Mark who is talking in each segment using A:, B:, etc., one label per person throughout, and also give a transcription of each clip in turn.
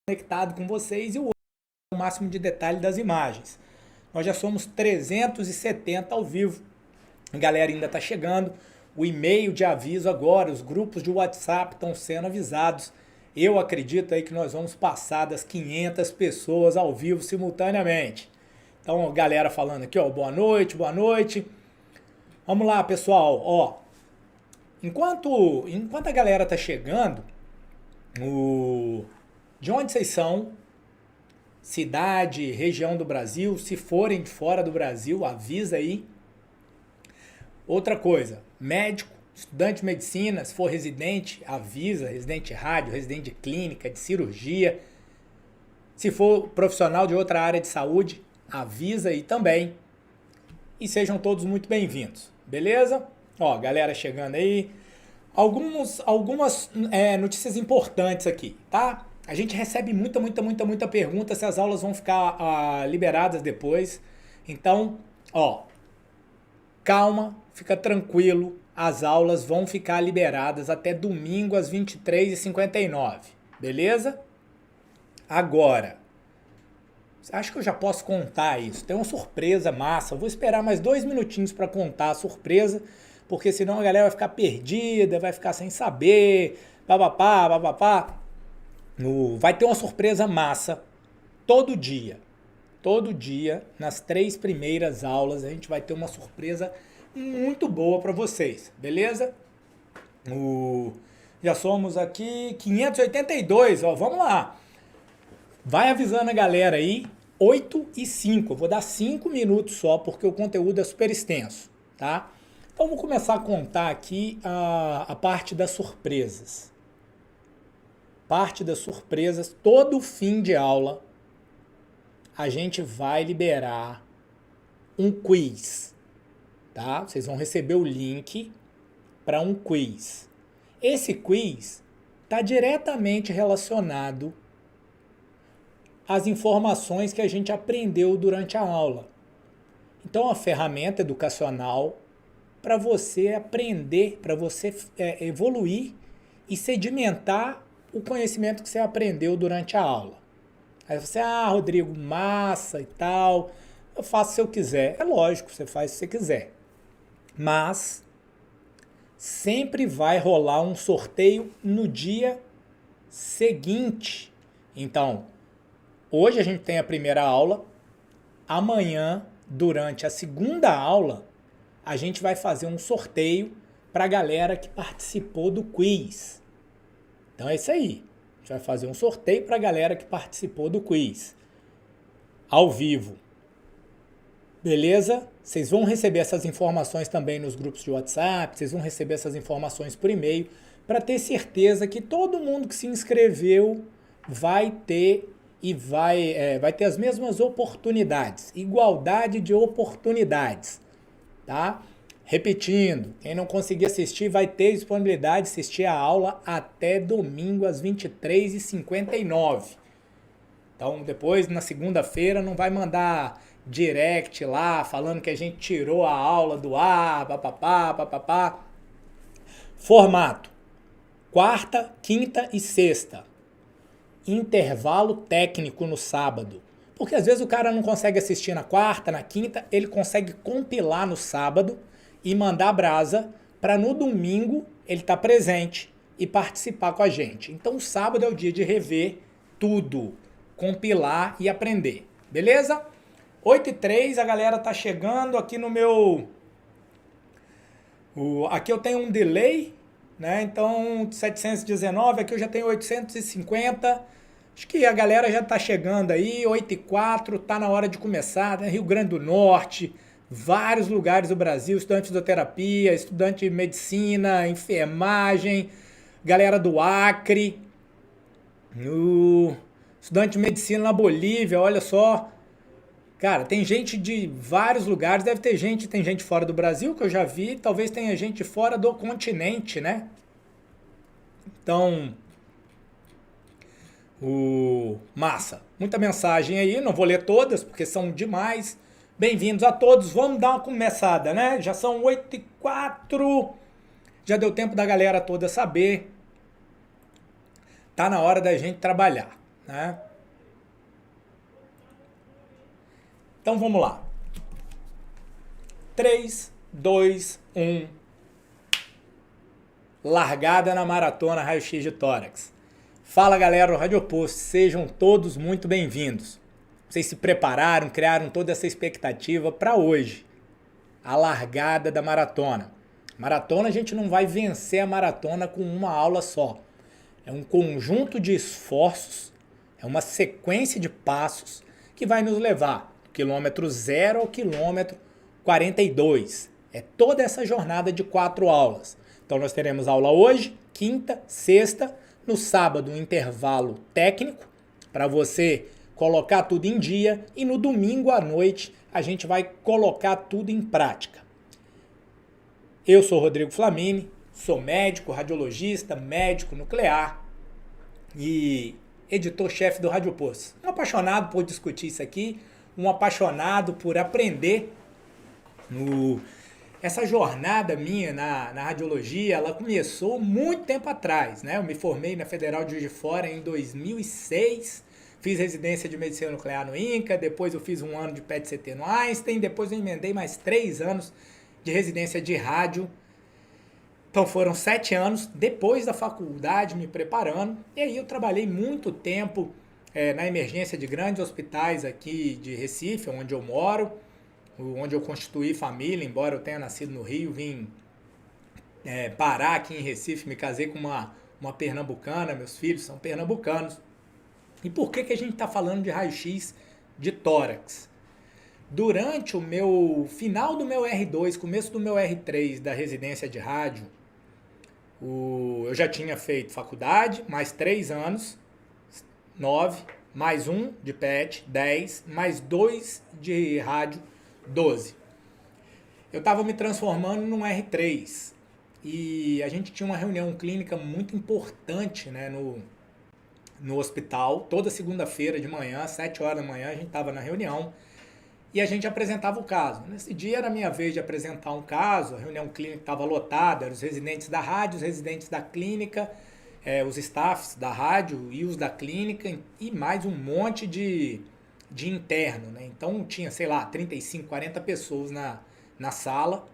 A: conectado com vocês e o máximo de detalhe das imagens. Nós já somos 370 ao vivo. A galera ainda está chegando. O e-mail de aviso agora, os grupos de WhatsApp estão sendo avisados. Eu acredito aí que nós vamos passar das 500 pessoas ao vivo simultaneamente. Então, galera falando aqui, ó, boa noite, boa noite. Vamos lá, pessoal, ó. Enquanto a galera tá chegando, de onde vocês são? Cidade, região do Brasil, se forem de fora do Brasil, avisa aí. Outra coisa, médico, estudante de medicina, se for residente, avisa, residente de rádio, residente de clínica, de cirurgia. Se for profissional de outra área de saúde, avisa aí também. E sejam todos muito bem-vindos, beleza? Ó, galera chegando aí. Algumas notícias importantes aqui, tá? A gente recebe muita pergunta se as aulas vão ficar liberadas depois. Então, ó, calma, fica tranquilo. As aulas vão ficar liberadas até domingo às 23h59, beleza? Agora, acho que eu já posso contar isso. Tem uma surpresa massa. Eu vou esperar mais 2 minutinhos para contar a surpresa, porque senão a galera vai ficar perdida, vai ficar sem saber, papapá. Vai ter uma surpresa massa todo dia. Todo dia, nas 3 primeiras aulas, a gente vai ter uma surpresa muito boa para vocês, beleza? Já somos aqui 582, ó, vamos lá. Vai avisando a galera aí, 8h05, eu vou dar 5 minutos só, porque o conteúdo é super extenso, tá? Então vamos começar a contar aqui a parte das surpresas. Parte das surpresas, todo fim de aula, a gente vai liberar um quiz, tá? Vocês vão receber o link para um quiz. Esse quiz está diretamente relacionado às informações que a gente aprendeu durante a aula. Então, é uma ferramenta educacional para você aprender, para você evoluir e sedimentar o conhecimento que você aprendeu durante a aula. Aí você, Rodrigo, massa e tal, eu faço se eu quiser. É lógico, você faz se você quiser. Mas sempre vai rolar um sorteio no dia seguinte. Então, hoje a gente tem a primeira aula, amanhã, durante a segunda aula, a gente vai fazer um sorteio para a galera que participou do quiz. Então é isso aí. A gente vai fazer um sorteio para a galera que participou do quiz. Ao vivo. Beleza? Vocês vão receber essas informações também nos grupos de WhatsApp, vocês vão receber essas informações por e-mail, para ter certeza que todo mundo que se inscreveu vai ter vai ter as mesmas oportunidades. Igualdade de oportunidades. Tá? Repetindo, quem não conseguir assistir vai ter disponibilidade de assistir a aula até domingo às 23h59. Então depois, na segunda-feira, não vai mandar direct lá falando que a gente tirou a aula do ar, papapá. Formato: quarta, quinta e sexta. Intervalo técnico no sábado. Porque às vezes o cara não consegue assistir na quarta, na quinta, ele consegue compilar no sábado e mandar brasa para no domingo ele estar presente e participar com a gente. Então o sábado é o dia de rever tudo, compilar e aprender. Beleza? 8h03, a galera tá chegando aqui no meu... Aqui eu tenho um delay, né? Então 719, aqui eu já tenho 850. Acho que a galera já tá chegando aí, 8h04, tá na hora de começar, né? Rio Grande do Norte, vários lugares do Brasil, estudante de fisioterapia, estudante de medicina, enfermagem, galera do Acre, estudante de medicina na Bolívia, olha só. Cara, tem gente de vários lugares, tem gente fora do Brasil, que eu já vi, talvez tenha gente fora do continente, né? Então, massa. Muita mensagem aí, não vou ler todas, porque são demais. Bem-vindos a todos, vamos dar uma começada, né? Já são 8h04, já deu tempo da galera toda saber. Tá na hora da gente trabalhar, né? Então vamos lá. 3, 2, 1. Largada na maratona raio-x de tórax. Fala galera do Rádio Oposto, sejam todos muito bem-vindos. Vocês se prepararam, criaram toda essa expectativa para hoje. A largada da maratona. Maratona, a gente não vai vencer a maratona com uma aula só. É um conjunto de esforços, é uma sequência de passos que vai nos levar do quilômetro 0 ao quilômetro 42. É toda essa jornada de 4 aulas. Então nós teremos aula hoje, quinta, sexta, no sábado um intervalo técnico para você colocar tudo em dia e no domingo à noite a gente vai colocar tudo em prática. Eu sou Rodrigo Flamini, sou médico, radiologista, médico nuclear e editor-chefe do Rádio Oposto. Um apaixonado por discutir isso aqui, um apaixonado por aprender. Essa jornada minha na radiologia, ela começou muito tempo atrás, né? Eu me formei na Federal de Juiz de Fora em 2006, fiz residência de medicina nuclear no INCA, depois eu fiz um ano de PET-CT no Einstein, depois eu emendei mais 3 anos de residência de rádio. Então foram 7 anos depois da faculdade me preparando, e aí eu trabalhei muito tempo na emergência de grandes hospitais aqui de Recife, onde eu moro, onde eu constituí família, embora eu tenha nascido no Rio, vim parar aqui em Recife, me casei com uma pernambucana, meus filhos são pernambucanos. E por que a gente está falando de raio-x de tórax? Durante o meu final do meu R2, começo do meu R3 da residência de rádio, eu já tinha feito faculdade, mais 3 anos, 9, mais 1 de PET, 10, mais 2 de rádio, 12. Eu estava me transformando num R3 e a gente tinha uma reunião clínica muito importante, né, no hospital. Toda segunda-feira de manhã, 7 horas da manhã, a gente estava na reunião e a gente apresentava o caso. Nesse dia era a minha vez de apresentar um caso, a reunião clínica estava lotada, eram os residentes da rádio, os residentes da clínica, os staffs da rádio e os da clínica e mais um monte de interno, né? Então tinha, sei lá, 35, 40 pessoas na sala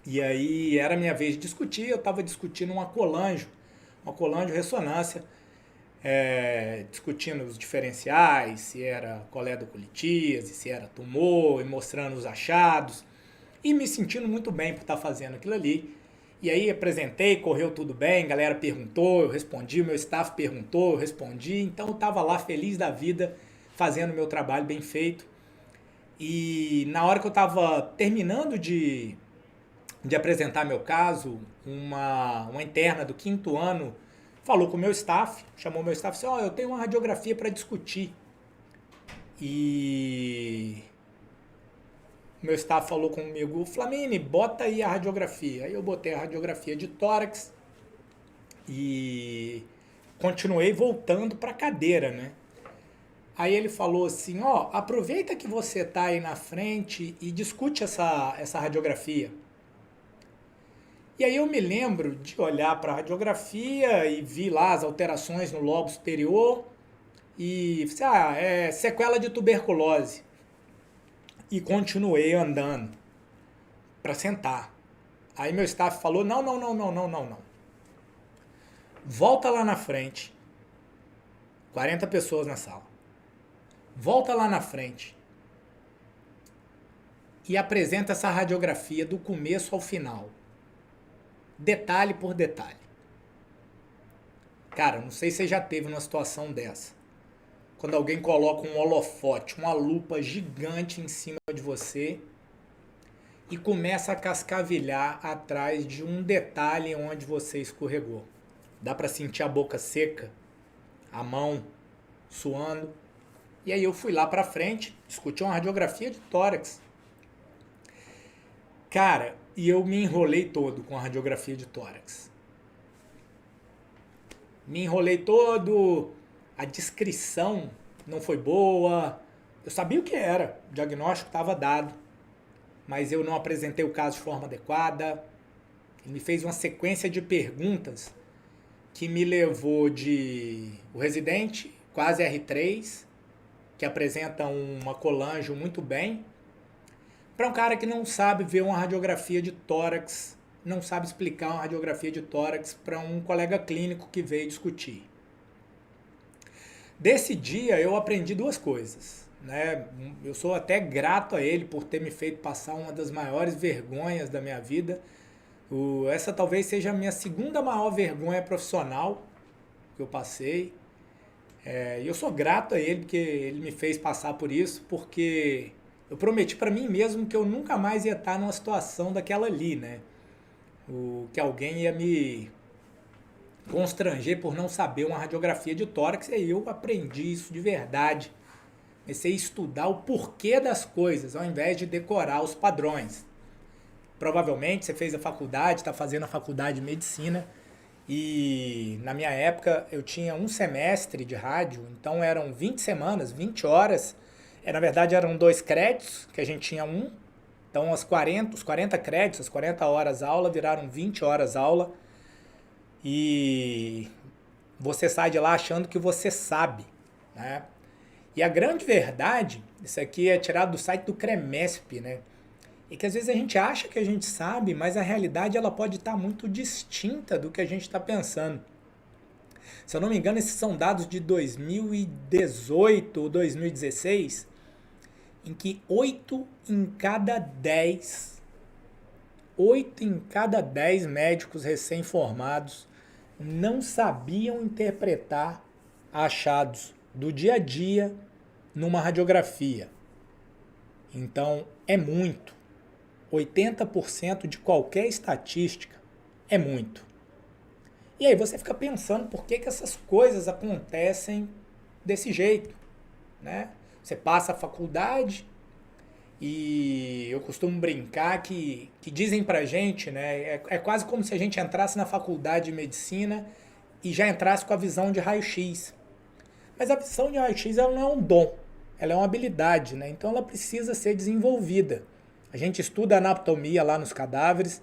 A: e aí era a minha vez de discutir, eu estava discutindo uma colangio ressonância, discutindo os diferenciais, se era coledocolitíase, se era tumor, e mostrando os achados, e me sentindo muito bem por estar fazendo aquilo ali. E aí apresentei, correu tudo bem, a galera perguntou, eu respondi, o meu staff perguntou, eu respondi, então eu estava lá feliz da vida, fazendo o meu trabalho bem feito. E na hora que eu estava terminando de apresentar meu caso, uma interna do 5º ano falou com o meu staff, chamou o meu staff e disse, eu tenho uma radiografia para discutir. E o meu staff falou comigo, Flamini, bota aí a radiografia. Aí eu botei a radiografia de tórax e continuei voltando para a cadeira, né? Aí ele falou assim, aproveita que você está aí na frente e discute essa radiografia. E aí eu me lembro de olhar para a radiografia e vi lá as alterações no lobo superior e é sequela de tuberculose. E continuei andando para sentar. Aí meu staff falou, não. Volta lá na frente. 40 pessoas na sala. Volta lá na frente e apresenta essa radiografia do começo ao final. Detalhe por detalhe. Cara, não sei se você já teve uma situação dessa. Quando alguém coloca um holofote, uma lupa gigante em cima de você e começa a cascavilhar atrás de um detalhe onde você escorregou. Dá para sentir a boca seca, a mão suando. E aí eu fui lá pra frente, discuti uma radiografia de tórax. Cara, e eu me enrolei todo com a radiografia de tórax. Me enrolei todo, a descrição não foi boa. Eu sabia o que era, o diagnóstico estava dado, mas eu não apresentei o caso de forma adequada. Ele me fez uma sequência de perguntas que me levou de o residente quase R3, que apresenta uma colangio muito bem, para um cara que não sabe ver uma radiografia de tórax, não sabe explicar uma radiografia de tórax para um colega clínico que veio discutir. Desse dia eu aprendi duas coisas, né? Eu sou até grato a ele por ter me feito passar uma das maiores vergonhas da minha vida. Essa talvez seja a minha segunda maior vergonha profissional que eu passei. E eu sou grato a ele porque ele me fez passar por isso, porque eu prometi para mim mesmo que eu nunca mais ia estar numa situação daquela ali, né? Que alguém ia me constranger por não saber uma radiografia de tórax, e aí eu aprendi isso de verdade. Comecei a estudar o porquê das coisas, ao invés de decorar os padrões. Provavelmente você fez a faculdade, está fazendo a faculdade de medicina, e na minha época eu tinha um semestre de rádio, então eram 20 semanas, 20 horas, na verdade eram 2 créditos, que a gente tinha um, então os 40 créditos, as 40 horas aula viraram 20 horas aula, e você sai de lá achando que você sabe, né? E a grande verdade, isso aqui é tirado do site do CREMESP, né? É que às vezes a gente acha que a gente sabe, mas a realidade ela pode estar muito distinta do que a gente está pensando. Se eu não me engano, esses são dados de 2018 ou 2016, em que 8 em cada 10 médicos recém-formados não sabiam interpretar achados do dia a dia numa radiografia. Então, é muito. 80% de qualquer estatística é muito. E aí você fica pensando por que essas coisas acontecem desse jeito, né? Você passa a faculdade e eu costumo brincar que dizem pra gente, né? É quase como se a gente entrasse na faculdade de medicina e já entrasse com a visão de raio-x. Mas a visão de raio-x ela não é um dom, ela é uma habilidade, né? Então ela precisa ser desenvolvida. A gente estuda anatomia lá nos cadáveres,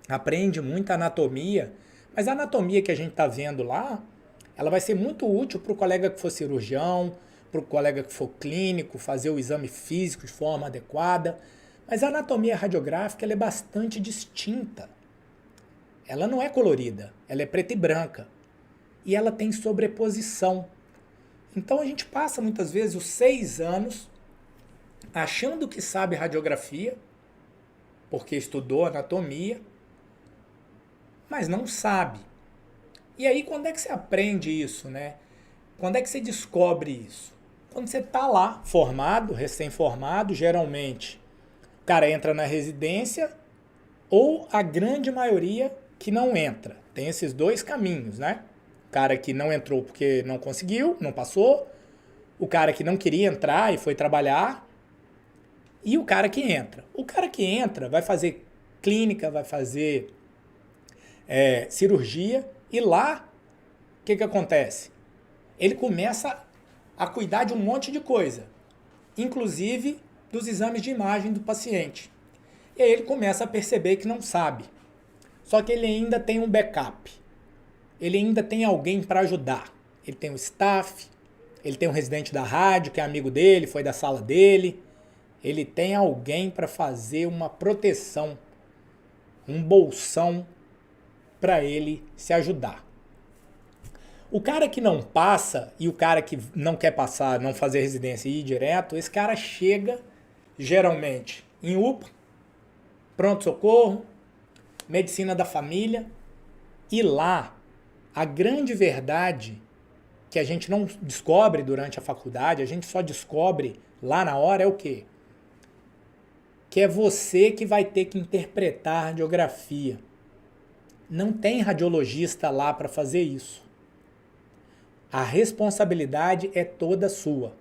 A: aprende muita anatomia, mas a anatomia que a gente está vendo lá, ela vai ser muito útil para o colega que for cirurgião, para o colega que for clínico, fazer o exame físico de forma adequada. Mas a anatomia radiográfica ela é bastante distinta. Ela não é colorida, ela é preta e branca. E ela tem sobreposição. Então a gente passa muitas vezes os 6 anos achando que sabe radiografia, porque estudou anatomia, mas não sabe. E aí quando é que você aprende isso, né? Quando é que você descobre isso? Quando você está lá, formado, recém-formado, geralmente o cara entra na residência ou a grande maioria que não entra. Tem esses dois caminhos, né? O cara que não entrou porque não conseguiu, não passou. O cara que não queria entrar e foi trabalhar. E o cara que entra. O cara que entra vai fazer clínica, vai fazer cirurgia. E lá, o que acontece? Ele começa a cuidar de um monte de coisa. Inclusive dos exames de imagem do paciente. E aí ele começa a perceber que não sabe. Só que ele ainda tem um backup. Ele ainda tem alguém para ajudar. Ele tem o staff, ele tem um residente da rádio, que é amigo dele, foi da sala dele. Ele tem alguém para fazer uma proteção, um bolsão para ele se ajudar. O cara que não passa e o cara que não quer passar, não fazer residência e ir direto, esse cara chega geralmente em UPA, pronto-socorro, medicina da família, e lá a grande verdade que a gente não descobre durante a faculdade, a gente só descobre lá na hora é o quê? Que é você que vai ter que interpretar a radiografia. Não tem radiologista lá para fazer isso. A responsabilidade é toda sua.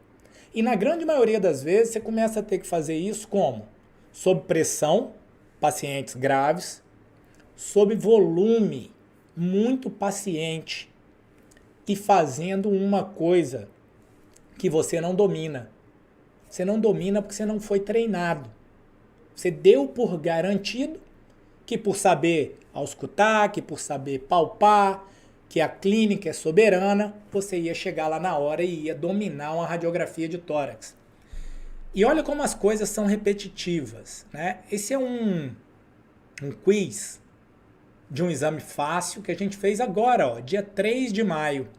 A: E na grande maioria das vezes você começa a ter que fazer isso como? Sob pressão, pacientes graves, sob volume, muito paciente, e fazendo uma coisa que você não domina. Você não domina porque você não foi treinado. Você deu por garantido que por saber auscultar, que por saber palpar, que a clínica é soberana, você ia chegar lá na hora e ia dominar uma radiografia de tórax. E olha como as coisas são repetitivas, né? Esse é um quiz de um exame fácil que a gente fez agora, ó, dia 3 de maio.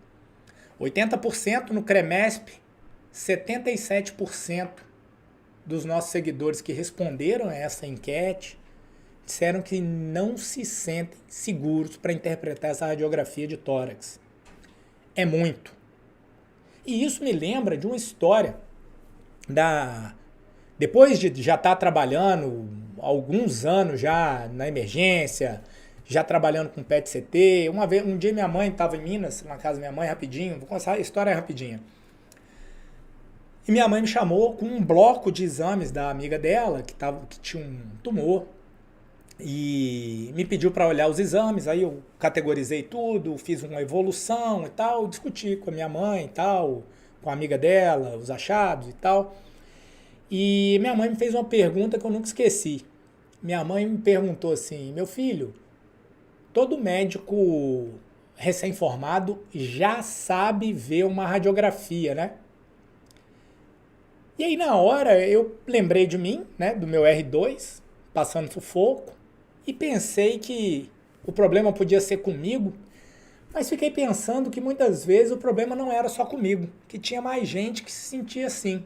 A: 80% no CREMESP, 77% dos nossos seguidores que responderam a essa enquete disseram que não se sentem seguros para interpretar essa radiografia de tórax. É muito. E isso me lembra de uma história depois de já estar trabalhando alguns anos já na emergência, já trabalhando com PET-CT. Um dia minha mãe estava em Minas, na casa da minha mãe, rapidinho, vou contar a história rapidinha. E minha mãe me chamou com um bloco de exames da amiga dela, que tinha um tumor, e me pediu para olhar os exames. Aí eu categorizei tudo, fiz uma evolução e tal, discuti com a minha mãe e tal, com a amiga dela, os achados e tal. E minha mãe me fez uma pergunta que eu nunca esqueci. Minha mãe me perguntou assim: meu filho, todo médico recém-formado já sabe ver uma radiografia, né? E aí na hora eu lembrei de mim, né, do meu R2, passando sufoco, e pensei que o problema podia ser comigo, mas fiquei pensando que muitas vezes o problema não era só comigo, que tinha mais gente que se sentia assim.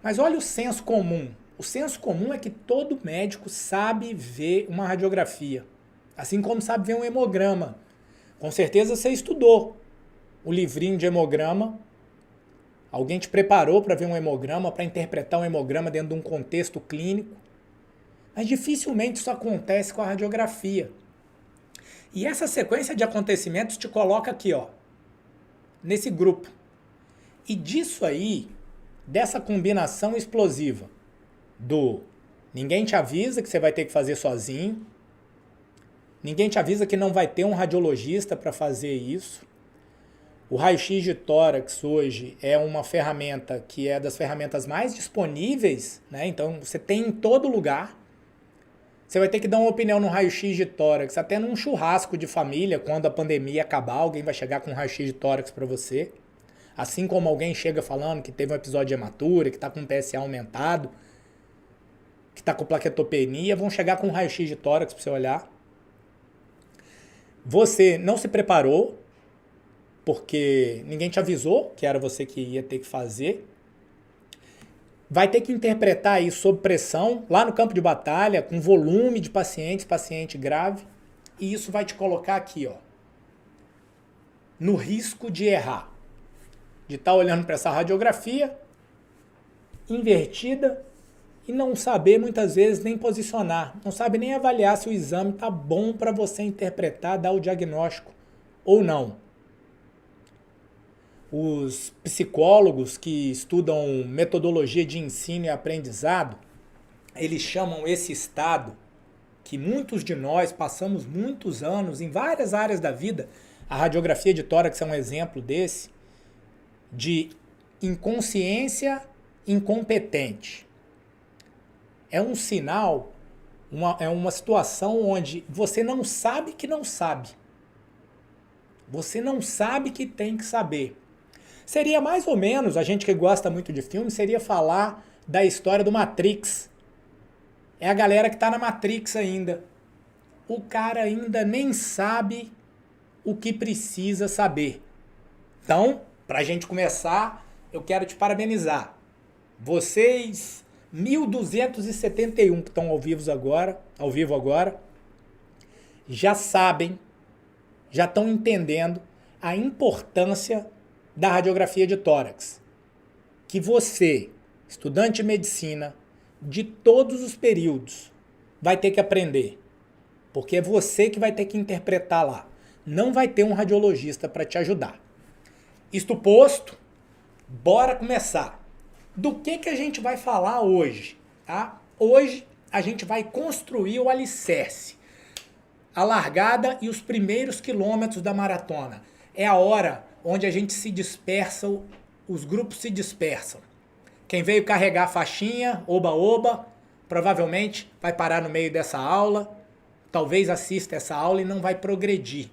A: Mas olha o senso comum. O senso comum é que todo médico sabe ver uma radiografia, assim como sabe ver um hemograma. Com certeza você estudou o livrinho de hemograma. Alguém te preparou para ver um hemograma, para interpretar um hemograma dentro de um contexto clínico. Mas dificilmente isso acontece com a radiografia. E essa sequência de acontecimentos te coloca aqui, ó, nesse grupo. E disso aí, dessa combinação explosiva do ninguém te avisa que você vai ter que fazer sozinho, ninguém te avisa que não vai ter um radiologista para fazer isso. O raio-x de tórax hoje é uma ferramenta que é das ferramentas mais disponíveis, né? Então você tem em todo lugar. Você vai ter que dar uma opinião no raio-x de tórax, até num churrasco de família, quando a pandemia acabar, alguém vai chegar com um raio-x de tórax para você. Assim como alguém chega falando que teve um episódio de hematura, que está com PSA aumentado, que está com plaquetopenia, vão chegar com um raio-x de tórax para você olhar. Você não se preparou, porque ninguém te avisou que era você que ia ter que fazer. Vai ter que interpretar isso sob pressão, lá no campo de batalha, com volume de pacientes, paciente grave. E isso vai te colocar aqui, ó, no risco de errar. De estar olhando para essa radiografia invertida e não saber muitas vezes nem posicionar. Não sabe nem avaliar se o exame está bom para você interpretar, dar o diagnóstico ou não. Os psicólogos que estudam metodologia de ensino e aprendizado, eles chamam esse estado, que muitos de nós passamos muitos anos em várias áreas da vida, a radiografia de tórax é um exemplo desse, de inconsciência incompetente. É um sinal, é uma situação onde você não sabe que não sabe. Você não sabe que tem que saber. Seria mais ou menos, a gente que gosta muito de filme, seria falar da história do Matrix. É a galera que está na Matrix ainda. O cara ainda nem sabe o que precisa saber. Então, para a gente começar, eu quero te parabenizar. Vocês, 1.271 que estão ao vivo agora, já sabem, já estão entendendo a importância da radiografia de tórax, que você, estudante de medicina, de todos os períodos, vai ter que aprender, porque é você que vai ter que interpretar lá. Não vai ter um radiologista para te ajudar. Isto posto, bora começar. Do que a gente vai falar hoje? Tá? Hoje a gente vai construir o alicerce, a largada e os primeiros quilômetros da maratona. É a hora onde a gente se dispersa, os grupos se dispersam. Quem veio carregar a faixinha, oba-oba, provavelmente vai parar no meio dessa aula, talvez assista essa aula e não vai progredir.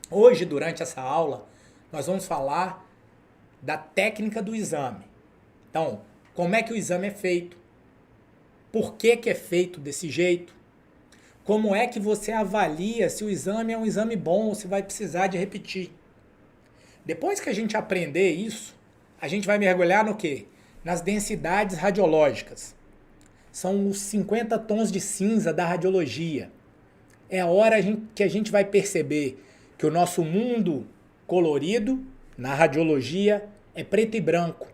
A: Hoje, durante essa aula, nós vamos falar da técnica do exame. Então, como é que o exame é feito? Por que que é feito desse jeito? Como é que você avalia se o exame é um exame bom ou se vai precisar de repetir? Depois que a gente aprender isso, a gente vai mergulhar no quê? Nas densidades radiológicas. São os 50 tons de cinza da radiologia. É a hora que a gente vai perceber que o nosso mundo colorido, na radiologia, é preto e branco.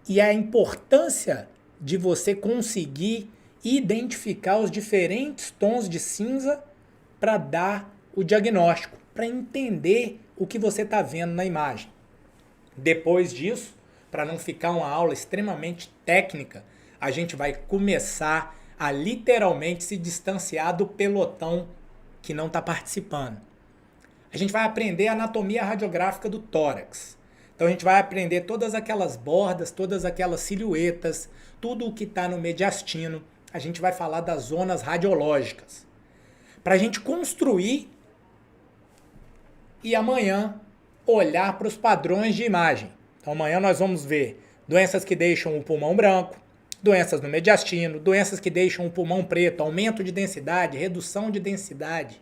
A: E a importância de você conseguir identificar os diferentes tons de cinza para dar o diagnóstico, para entender o que você está vendo na imagem. Depois disso, para não ficar uma aula extremamente técnica, a gente vai começar a literalmente se distanciar do pelotão que não está participando. A gente vai aprender a anatomia radiográfica do tórax. Então a gente vai aprender todas aquelas bordas, todas aquelas silhuetas, tudo o que está no mediastino. A gente vai falar das zonas radiológicas. Para a gente construir e amanhã olhar para os padrões de imagem. Então amanhã nós vamos ver doenças que deixam o pulmão branco, doenças no mediastino, doenças que deixam o pulmão preto, aumento de densidade, redução de densidade.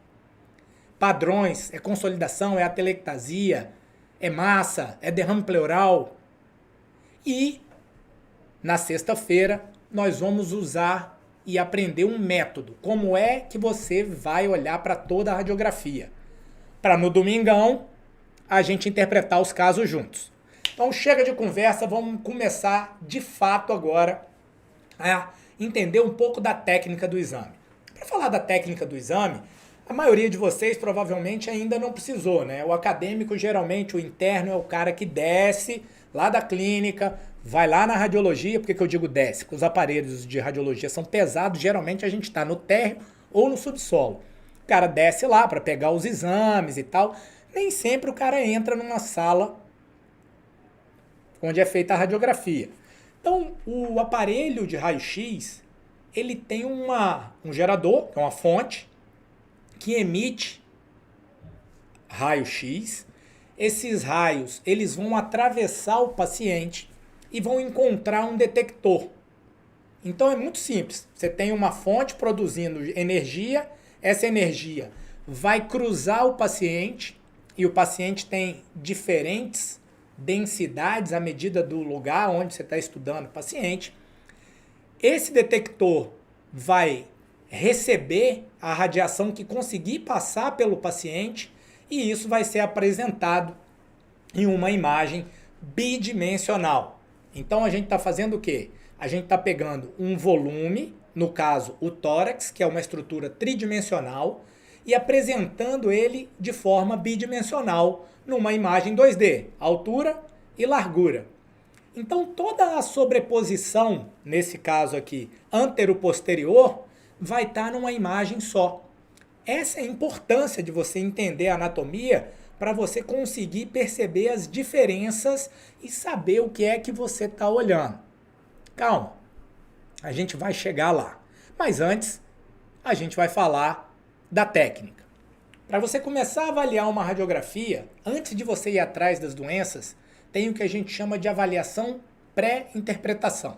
A: Padrões, é consolidação, é atelectasia, é massa, é derrame pleural. E na sexta-feira nós vamos usar e aprender um método. Como é que você vai olhar para toda a radiografia? Para no domingão a gente interpretar os casos juntos. Então chega de conversa, vamos começar de fato agora a entender um pouco da técnica do exame. Para falar da técnica do exame, a maioria de vocês provavelmente ainda não precisou, né? O acadêmico, geralmente, o interno é o cara que desce lá da clínica, vai lá na radiologia. Por que eu digo desce? Porque os aparelhos de radiologia são pesados, geralmente a gente está no térreo ou no subsolo. O cara desce lá para pegar os exames e tal. Nem sempre o cara entra numa sala onde é feita a radiografia. Então, o aparelho de raio-x, ele tem um gerador, que é uma fonte, que emite raio-x. Esses raios, eles vão atravessar o paciente e vão encontrar um detector. Então é muito simples. Você tem uma fonte produzindo energia, essa energia vai cruzar o paciente e o paciente tem diferentes densidades à medida do lugar onde você está estudando o paciente. Esse detector vai receber a radiação que conseguir passar pelo paciente e isso vai ser apresentado em uma imagem bidimensional. Então a gente está fazendo o quê? A gente está pegando um volume, no caso o tórax, que é uma estrutura tridimensional, e apresentando ele de forma bidimensional numa imagem 2D, altura e largura. Então toda a sobreposição, nesse caso aqui, antero-posterior, vai estar numa imagem só. Essa é a importância de você entender a anatomia para você conseguir perceber as diferenças e saber o que é que você está olhando. Calma, a gente vai chegar lá. Mas antes, a gente vai falar da técnica. Para você começar a avaliar uma radiografia, antes de você ir atrás das doenças, tem o que a gente chama de avaliação pré-interpretação.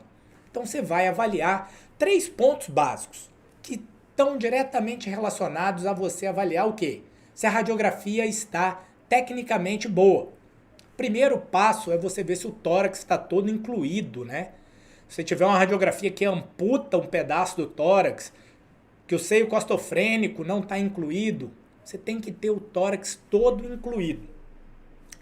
A: Então você vai avaliar 3 pontos básicos que estão diretamente relacionados a você avaliar o quê? Se a radiografia está tecnicamente boa. Primeiro passo é você ver se o tórax está todo incluído, né? Se tiver uma radiografia que amputa um pedaço do tórax, que o seio costofrênico não está incluído, você tem que ter o tórax todo incluído.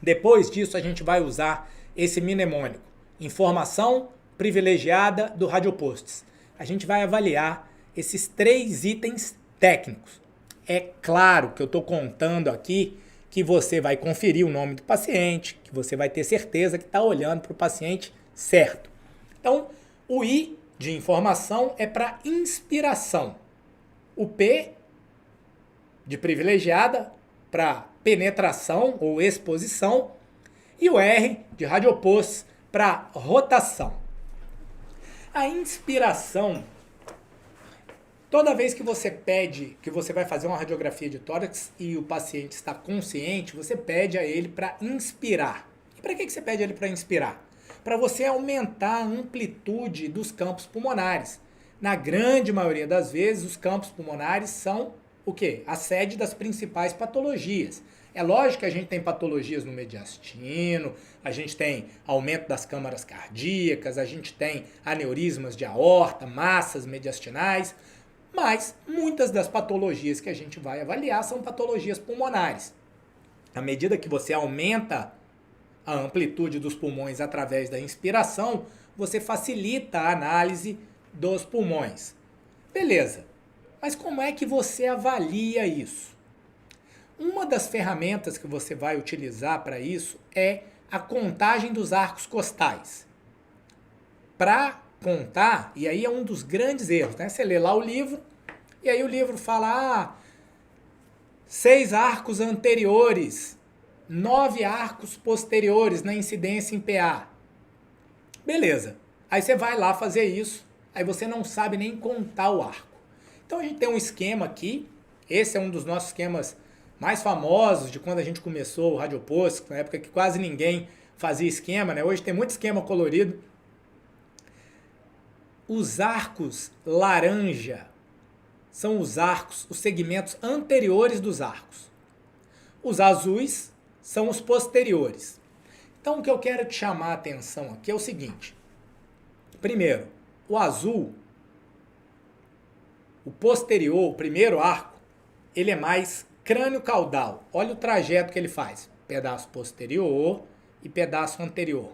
A: Depois disso, a gente vai usar esse mnemônico, informação privilegiada do radiopostes. A gente vai avaliar esses 3 itens técnicos. É claro que eu estou contando aqui que você vai conferir o nome do paciente, que você vai ter certeza que está olhando para o paciente certo. Então, o I de informação é para inspiração. O P de privilegiada para penetração ou exposição. E o R de radiopostes para rotação. A inspiração Toda vez que você pede, que você vai fazer uma radiografia de tórax e o paciente está consciente, você pede a ele para inspirar. E para que você pede a ele para inspirar? Para você aumentar a amplitude dos campos pulmonares. Na grande maioria das vezes, os campos pulmonares são o quê? A sede das principais patologias. É lógico que a gente tem patologias no mediastino, a gente tem aumento das câmaras cardíacas, a gente tem aneurismas de aorta, massas mediastinais, mas muitas das patologias que a gente vai avaliar são patologias pulmonares. À medida que você aumenta a amplitude dos pulmões através da inspiração, você facilita a análise dos pulmões. Beleza, mas como é que você avalia isso? Uma das ferramentas que você vai utilizar para isso é a contagem dos arcos costais. Para contar, e aí é um dos grandes erros, né? Você lê lá o livro, e aí o livro fala, 6 arcos anteriores, 9 arcos posteriores na incidência em PA. Beleza. Aí você vai lá fazer isso, aí você não sabe nem contar o arco. Então a gente tem um esquema aqui, esse é um dos nossos esquemas mais famosos de quando a gente começou o Radiopost, na época que quase ninguém fazia esquema, né? Hoje tem muito esquema colorido. Os arcos laranja são os arcos, os segmentos anteriores dos arcos. Os azuis são os posteriores. Então o que eu quero te chamar a atenção aqui é o seguinte. Primeiro, o azul, o posterior, o primeiro arco, ele é mais crânio-caudal. Olha o trajeto que ele faz. Pedaço posterior e pedaço anterior.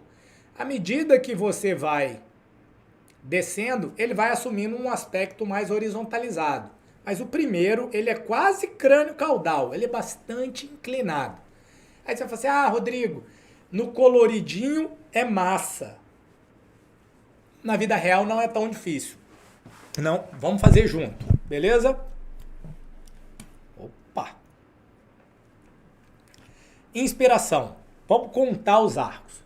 A: À medida que você vai descendo, ele vai assumindo um aspecto mais horizontalizado. Mas o primeiro, ele é quase crânio-caudal. Ele é bastante inclinado. Aí você vai falar assim, Rodrigo, no coloridinho é massa. Na vida real não é tão difícil. Não, vamos fazer junto, beleza? Opa! Inspiração. Vamos contar os arcos.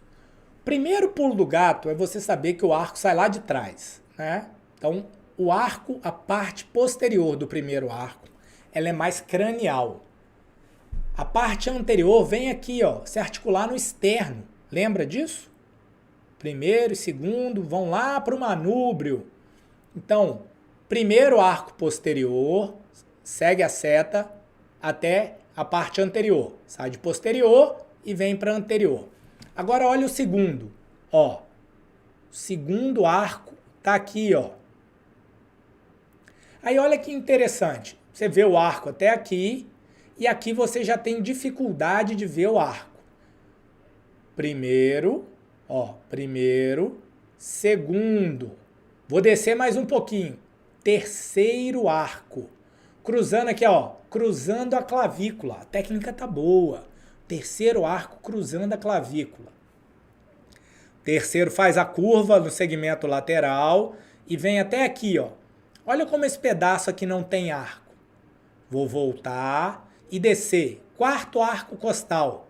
A: Primeiro pulo do gato é você saber que o arco sai lá de trás, né? Então, o arco, a parte posterior do primeiro arco, ela é mais cranial. A parte anterior vem aqui, ó, se articular no externo. Lembra disso? Primeiro e segundo vão lá para o manúbrio. Então, primeiro arco posterior, segue a seta até a parte anterior. Sai de posterior e vem para anterior. Agora olha o segundo. Ó, o segundo arco tá aqui, ó. Aí olha que interessante. Você vê o arco até aqui e aqui você já tem dificuldade de ver o arco. Primeiro, ó, primeiro, segundo. Vou descer mais um pouquinho. Terceiro arco. Cruzando aqui, ó, cruzando a clavícula. A técnica tá boa. Terceiro arco cruzando a clavícula. Terceiro faz a curva no segmento lateral e vem até aqui, ó. Olha como esse pedaço aqui não tem arco. Vou voltar e descer. Quarto arco costal.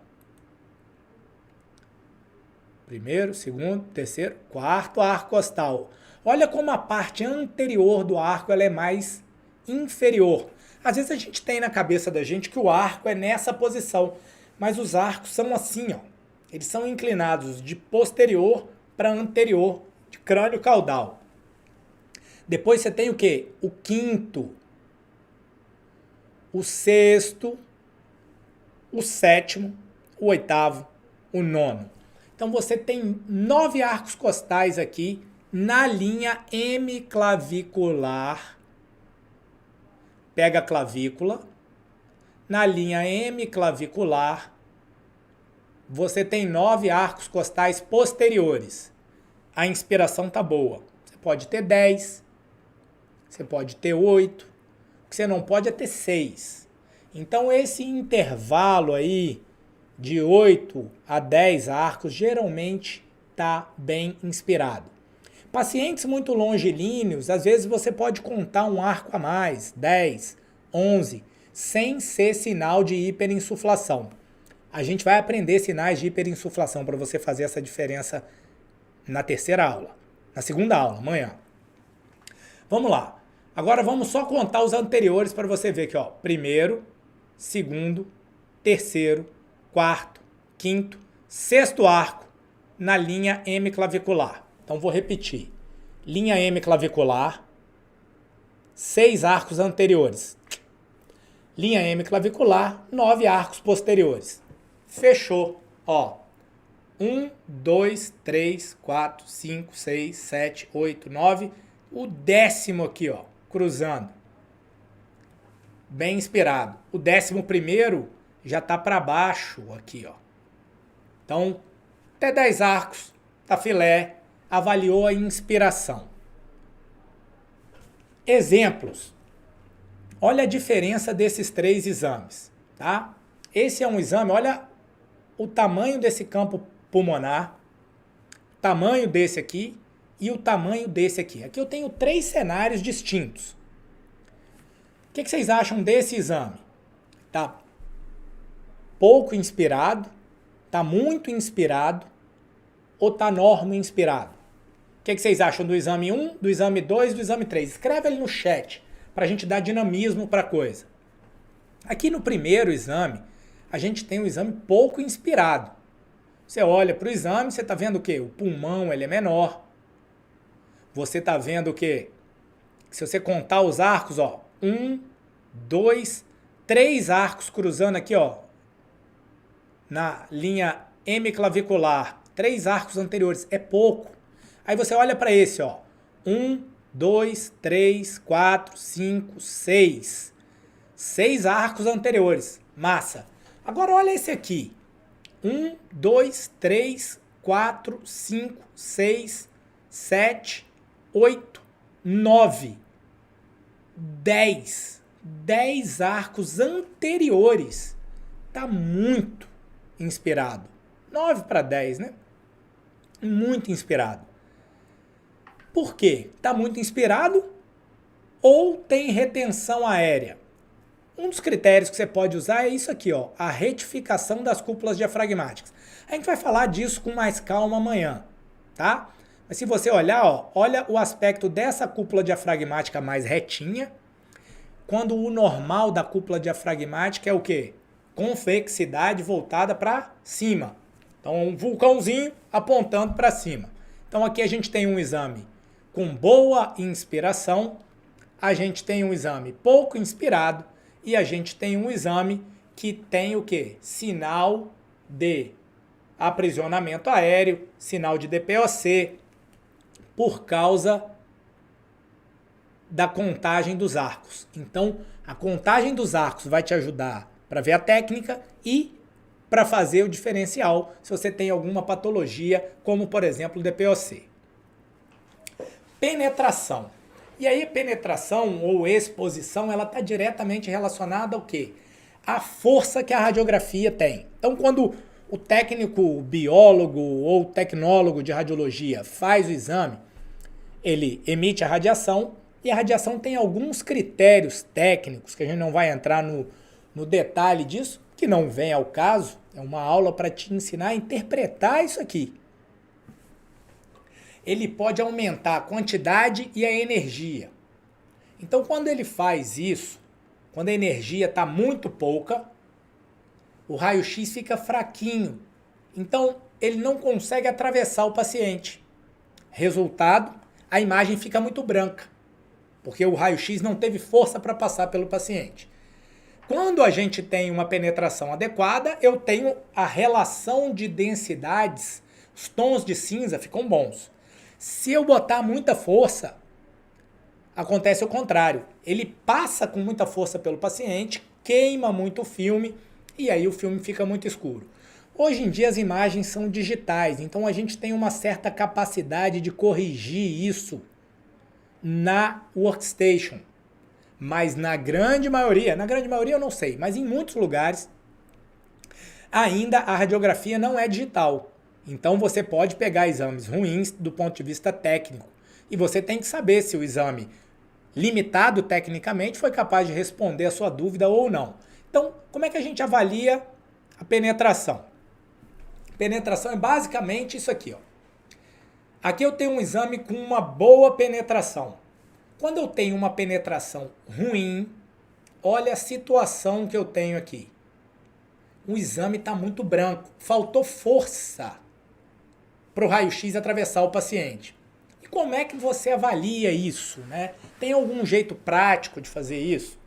A: Primeiro, segundo, terceiro, quarto arco costal. Olha como a parte anterior do arco ela é mais inferior. Às vezes a gente tem na cabeça da gente que o arco é nessa posição, mas os arcos são assim, ó. Eles são inclinados de posterior para anterior, de crânio caudal. Depois você tem o quê? O quinto, o sexto, o sétimo, o oitavo, o nono. Então você tem 9 arcos costais aqui na linha hemiclavicular. Pega a clavícula. Na linha hemiclavicular, você tem 9 arcos costais posteriores. A inspiração tá boa. Você pode ter 10, você pode ter 8, o que você não pode é ter 6. Então esse intervalo aí de 8 a 10 arcos geralmente tá bem inspirado. Pacientes muito longilíneos, às vezes você pode contar um arco a mais, 10, 11, sem ser sinal de hiperinsuflação. A gente vai aprender sinais de hiperinsuflação para você fazer essa diferença na terceira aula, na segunda aula, amanhã. Vamos lá. Agora vamos só contar os anteriores para você ver aqui, ó. Primeiro, segundo, terceiro, quarto, quinto, sexto arco na linha M clavicular. Então vou repetir. Linha M clavicular, 6 arcos anteriores. Linha M clavicular, 9 arcos posteriores. Fechou, ó. 1, 2, 3, 4, 5, 6, 7, 8, 9. O 10º aqui, ó, cruzando. Bem inspirado. O 11º já tá para baixo aqui, ó. Então, até 10 arcos, tá filé. Avaliou a inspiração. Exemplos. Olha a diferença desses 3 exames, tá? Esse é um exame, olha o tamanho desse campo pulmonar, o tamanho desse aqui e o tamanho desse aqui. Aqui eu tenho 3 cenários distintos. O que vocês acham desse exame? Tá pouco inspirado, tá muito inspirado ou tá normo inspirado? O que vocês acham do exame 1, do exame 2 e do exame 3? Escreve ali no chat para a gente dar dinamismo para a coisa. Aqui no primeiro exame, a gente tem um exame pouco inspirado. Você olha para o exame, você está vendo o quê? O pulmão ele é menor. Você está vendo o quê? Se você contar os arcos, ó, 1, 2, 3 arcos cruzando aqui, ó, na linha M clavicular, 3 arcos anteriores, é pouco. Aí você olha para esse, ó, 1, 2, 3, 4, 5, 6. 6 arcos anteriores, massa. Agora olha esse aqui, 1, 2, 3, 4, 5, 6, 7, 8, 9, 10. 10 arcos anteriores. Tá muito inspirado. 9 para 10, né? Muito inspirado. Por quê? Tá muito inspirado ou tem retenção aérea? Um dos critérios que você pode usar é isso aqui, ó, a retificação das cúpulas diafragmáticas. A gente vai falar disso com mais calma amanhã, tá? Mas se você olhar, ó, olha o aspecto dessa cúpula diafragmática mais retinha, quando o normal da cúpula diafragmática é o quê? Convexidade voltada para cima. Então, um vulcãozinho apontando para cima. Então, aqui a gente tem um exame com boa inspiração, a gente tem um exame pouco inspirado e a gente tem um exame que tem o quê? Sinal de aprisionamento aéreo, sinal de DPOC, por causa da contagem dos arcos. Então, a contagem dos arcos vai te ajudar para ver a técnica e para fazer o diferencial se você tem alguma patologia, como por exemplo o DPOC. Penetração. E aí penetração ou exposição, ela está diretamente relacionada ao quê? A força que a radiografia tem. Então quando o técnico biólogo ou tecnólogo de radiologia faz o exame, ele emite a radiação e a radiação tem alguns critérios técnicos que a gente não vai entrar no detalhe disso, que não vem ao caso, é uma aula para te ensinar a interpretar isso aqui. Ele pode aumentar a quantidade e a energia. Então, quando ele faz isso, quando a energia está muito pouca, o raio-x fica fraquinho. Então, ele não consegue atravessar o paciente. Resultado, a imagem fica muito branca, porque o raio-x não teve força para passar pelo paciente. Quando a gente tem uma penetração adequada, eu tenho a relação de densidades, os tons de cinza ficam bons. Se eu botar muita força, acontece o contrário. Ele passa com muita força pelo paciente, queima muito o filme e aí o filme fica muito escuro. Hoje em dia as imagens são digitais, então a gente tem uma certa capacidade de corrigir isso na workstation. Mas na grande maioria eu não sei, mas em muitos lugares ainda a radiografia não é digital. Então você pode pegar exames ruins do ponto de vista técnico e você tem que saber se o exame limitado tecnicamente foi capaz de responder a sua dúvida ou não. Então, como é que a gente avalia a penetração? Penetração é basicamente isso aqui, ó. Aqui eu tenho um exame com uma boa penetração. Quando eu tenho uma penetração ruim, olha a situação que eu tenho aqui. O exame está muito branco, faltou força para o raio-x atravessar o paciente. E como é que você avalia isso, né? Tem algum jeito prático de fazer isso?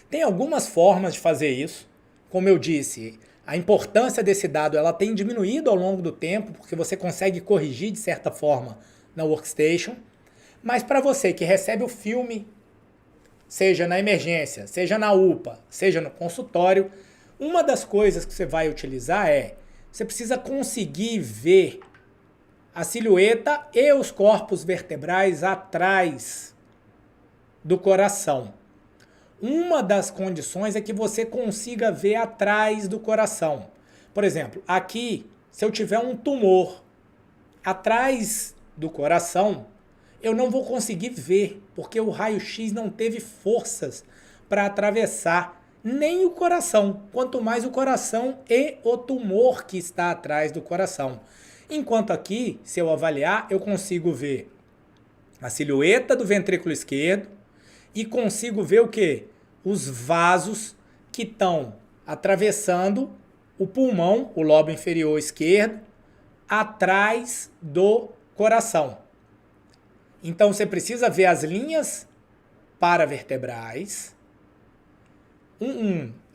A: Tem algumas formas de fazer isso. Como eu disse, a importância desse dado ela tem diminuído ao longo do tempo, porque você consegue corrigir de certa forma na workstation. Mas para você que recebe o filme, seja na emergência, seja na UPA, seja no consultório, uma das coisas que você vai utilizar você precisa conseguir ver a silhueta e os corpos vertebrais atrás do coração. Uma das condições é que você consiga ver atrás do coração. Por exemplo, aqui, se eu tiver um tumor atrás do coração, eu não vou conseguir ver, porque o raio-x não teve forças para atravessar nem o coração, quanto mais o coração e o tumor que está atrás do coração. Enquanto aqui, se eu avaliar, eu consigo ver a silhueta do ventrículo esquerdo e consigo ver o quê? Os vasos que estão atravessando o pulmão, o lobo inferior esquerdo, atrás do coração. Então você precisa ver as linhas paravertebrais.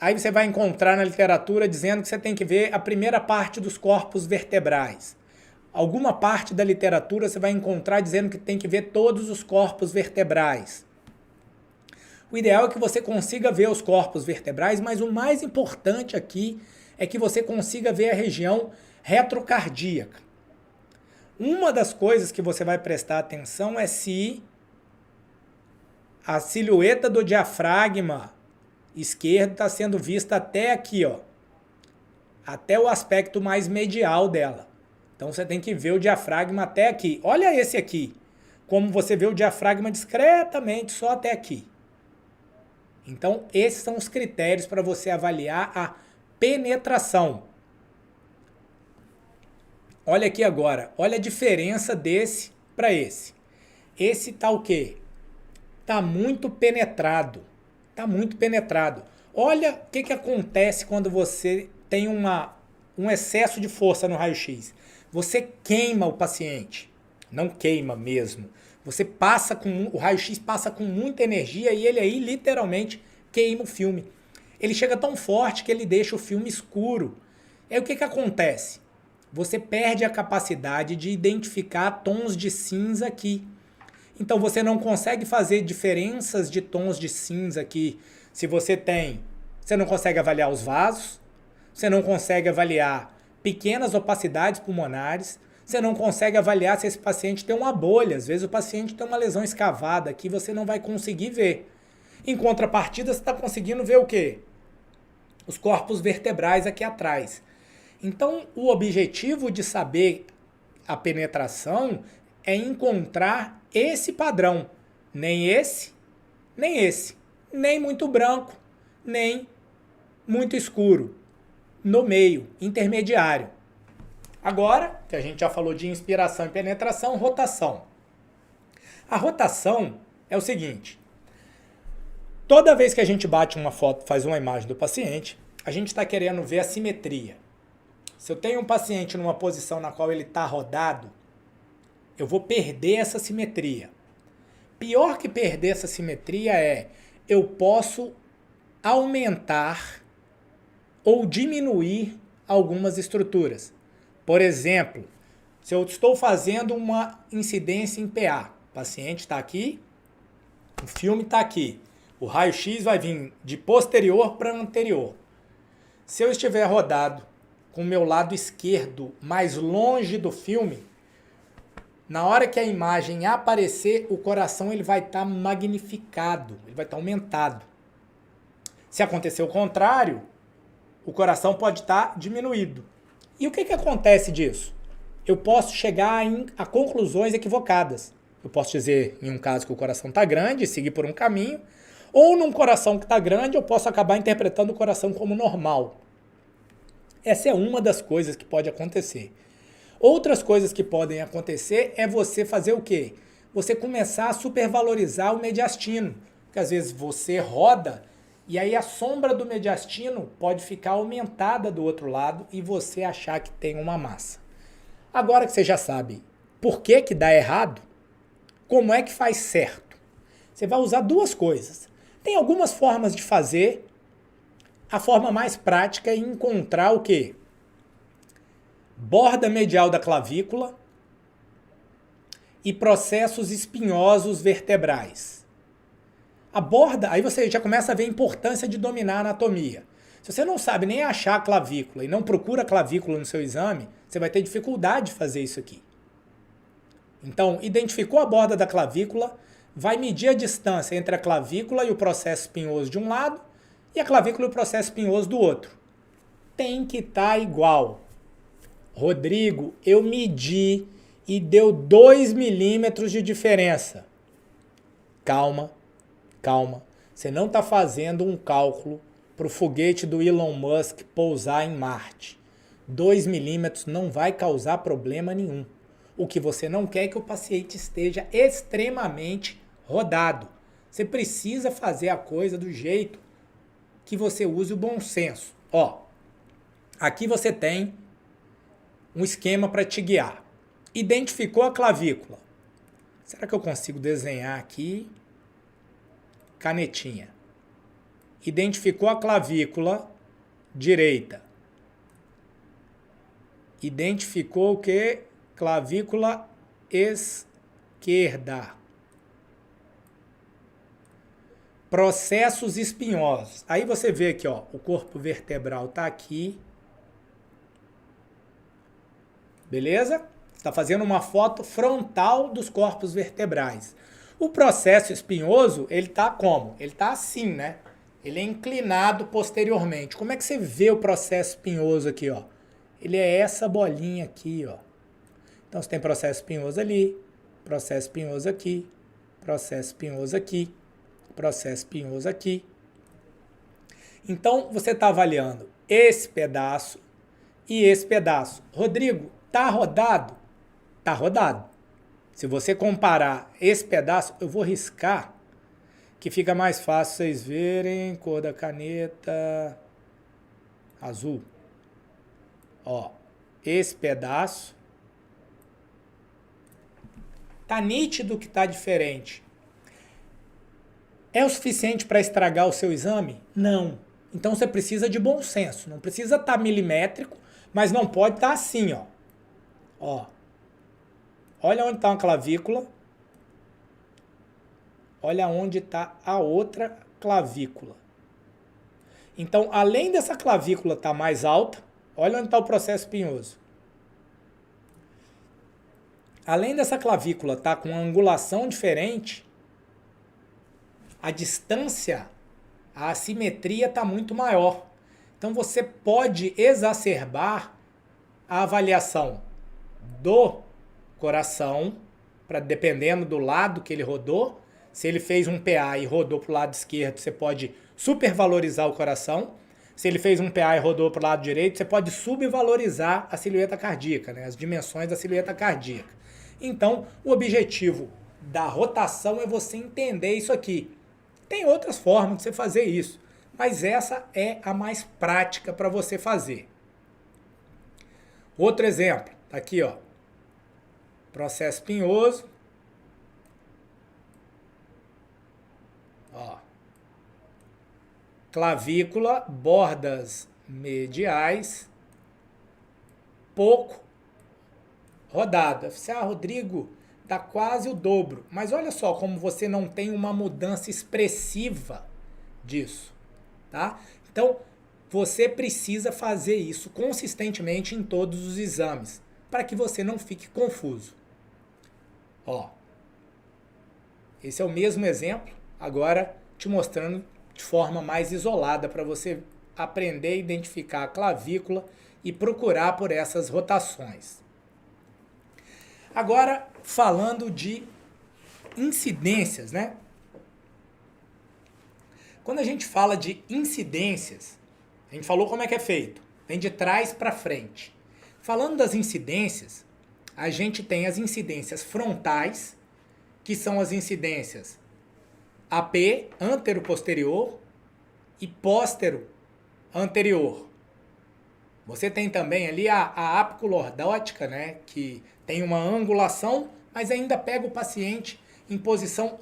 A: Aí você vai encontrar na literatura dizendo que você tem que ver a primeira parte dos corpos vertebrais. Alguma parte da literatura você vai encontrar dizendo que tem que ver todos os corpos vertebrais. O ideal é que você consiga ver os corpos vertebrais, mas o mais importante aqui é que você consiga ver a região retrocardíaca. Uma das coisas que você vai prestar atenção é se a silhueta do diafragma esquerdo está sendo vista até aqui, ó, até o aspecto mais medial dela. Então você tem que ver o diafragma até aqui. Olha esse aqui, como você vê o diafragma discretamente só até aqui. Então esses são os critérios para você avaliar a penetração. Olha aqui agora, olha a diferença desse para esse. Esse tá o quê? Tá muito penetrado. Tá muito penetrado. Olha o que acontece quando você tem um excesso de força no raio-x. Você queima o paciente. Não queima mesmo. O raio-x passa com muita energia e ele aí literalmente queima o filme. Ele chega tão forte que ele deixa o filme escuro. E aí o que acontece? Você perde a capacidade de identificar tons de cinza aqui. Então você não consegue fazer diferenças de tons de cinza aqui. Você não consegue avaliar os vasos, você não consegue avaliar pequenas opacidades pulmonares, você não consegue avaliar se esse paciente tem uma bolha. Às vezes o paciente tem uma lesão escavada aqui, você não vai conseguir ver. Em contrapartida, você está conseguindo ver o quê? Os corpos vertebrais aqui atrás. Então, o objetivo de saber a penetração é encontrar esse padrão. Nem esse, nem esse. Nem muito branco, nem muito escuro. No meio, intermediário. Agora, que a gente já falou de inspiração e penetração, rotação. A rotação é o seguinte. Toda vez que a gente bate uma foto, faz uma imagem do paciente, a gente está querendo ver a simetria. Se eu tenho um paciente numa posição na qual ele está rodado, eu vou perder essa simetria. Pior que perder essa simetria eu posso aumentar ou diminuir algumas estruturas. Por exemplo, se eu estou fazendo uma incidência em PA, o paciente está aqui, o filme está aqui, o raio-x vai vir de posterior para anterior. Se eu estiver rodado com o meu lado esquerdo mais longe do filme, na hora que a imagem aparecer, o coração ele vai estar magnificado, ele vai estar aumentado. Se acontecer o contrário, o coração pode estar diminuído. E o que acontece disso? Eu posso chegar a conclusões equivocadas. Eu posso dizer, em um caso, que o coração está grande e seguir por um caminho, ou num coração que está grande, eu posso acabar interpretando o coração como normal. Essa é uma das coisas que pode acontecer. Outras coisas que podem acontecer é você fazer o quê? você começar a supervalorizar o mediastino. Porque às vezes você roda e aí a sombra do mediastino pode ficar aumentada do outro lado e você achar que tem uma massa. Agora que você já sabe por que que dá errado, como é que faz certo? Você vai usar duas coisas. Tem algumas formas de fazer. A forma mais prática é encontrar o quê? Borda medial da clavícula e processos espinhosos vertebrais. A borda, aí você já começa a ver a importância de dominar a anatomia. Se você não sabe nem achar a clavícula e não procura a clavícula no seu exame, você vai ter dificuldade de fazer isso aqui. Então, identificou a borda da clavícula, vai medir a distância entre a clavícula e o processo espinhoso de um lado e a clavícula e o processo espinhoso do outro. Tem que estar igual. Rodrigo, eu medi e deu 2 milímetros de diferença. Calma, calma. Você não está fazendo um cálculo para o foguete do Elon Musk pousar em Marte. 2 milímetros não vai causar problema nenhum. O que você não quer é que o paciente esteja extremamente rodado. Você precisa fazer a coisa do jeito que você use o bom senso. Ó, aqui você tem um esquema para te guiar. Identificou a clavícula. Será que eu consigo desenhar aqui? Canetinha. Identificou a clavícula direita. Identificou o que? Clavícula esquerda. Processos espinhosos. Aí você vê aqui, ó, o corpo vertebral está aqui. Beleza? Está fazendo uma foto frontal dos corpos vertebrais. O processo espinhoso, ele está como? Ele está assim, né? Ele é inclinado posteriormente. Como é que você vê o processo espinhoso aqui, ó? Ele é essa bolinha aqui, ó. Então, você tem processo espinhoso ali, processo espinhoso aqui, processo espinhoso aqui, processo espinhoso aqui. Então, você está avaliando esse pedaço e esse pedaço. Rodrigo, tá rodado? Tá rodado. Se você comparar esse pedaço, eu vou riscar, que fica mais fácil vocês verem, cor da caneta azul. Ó, esse pedaço tá nítido que tá diferente. É o suficiente para estragar o seu exame? Não. Então você precisa de bom senso. Não precisa estar milimétrico, mas não pode estar assim, ó. Ó. Olha onde está uma clavícula. Olha onde está a outra clavícula. Então, além dessa clavícula estar mais alta, olha onde está o processo espinhoso. Além dessa clavícula estar com uma angulação diferente, a distância, a assimetria está muito maior. Então, você pode exacerbar a avaliação do coração, dependendo do lado que ele rodou. Se ele fez um PA e rodou para o lado esquerdo, você pode supervalorizar o coração. Se ele fez um PA e rodou para o lado direito, você pode subvalorizar a silhueta cardíaca, né? As dimensões da silhueta cardíaca. Então, o objetivo da rotação é você entender isso aqui. Tem outras formas de você fazer isso, mas essa é a mais prática para você fazer. Outro exemplo, tá aqui, ó. Processo espinhoso. Ó. Clavícula, bordas mediais, pouco rodada. Você, Rodrigo, dá quase o dobro. Mas olha só como você não tem uma mudança expressiva disso, tá? Então, você precisa fazer isso consistentemente em todos os exames, para que você não fique confuso. Ó, esse é o mesmo exemplo, agora te mostrando de forma mais isolada para você aprender a identificar a clavícula e procurar por essas rotações. Agora, falando de incidências, né? Quando a gente fala de incidências, a gente falou como é que é feito, vem de trás para frente. Falando das incidências, a gente tem as incidências frontais que são as incidências AP, antero-posterior, e póstero-anterior. Você tem também ali a apiculordótica, né, que tem uma angulação, mas ainda pega o paciente em posição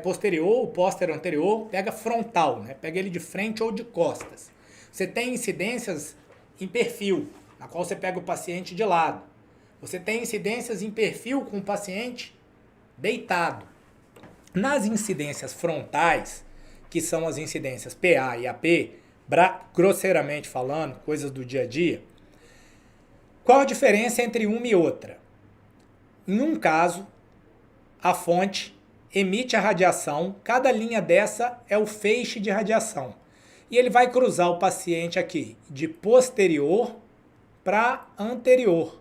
A: posterior ou póstero-anterior, pega frontal, né, pega ele de frente ou de costas. Você tem incidências em perfil, na qual você pega o paciente de lado. Você tem incidências em perfil com o paciente deitado. Nas incidências frontais, que são as incidências PA e AP, grosseiramente falando, coisas do dia a dia, qual a diferença entre uma e outra? Em um caso, a fonte emite a radiação, cada linha dessa é o feixe de radiação. E ele vai cruzar o paciente aqui de posterior para anterior.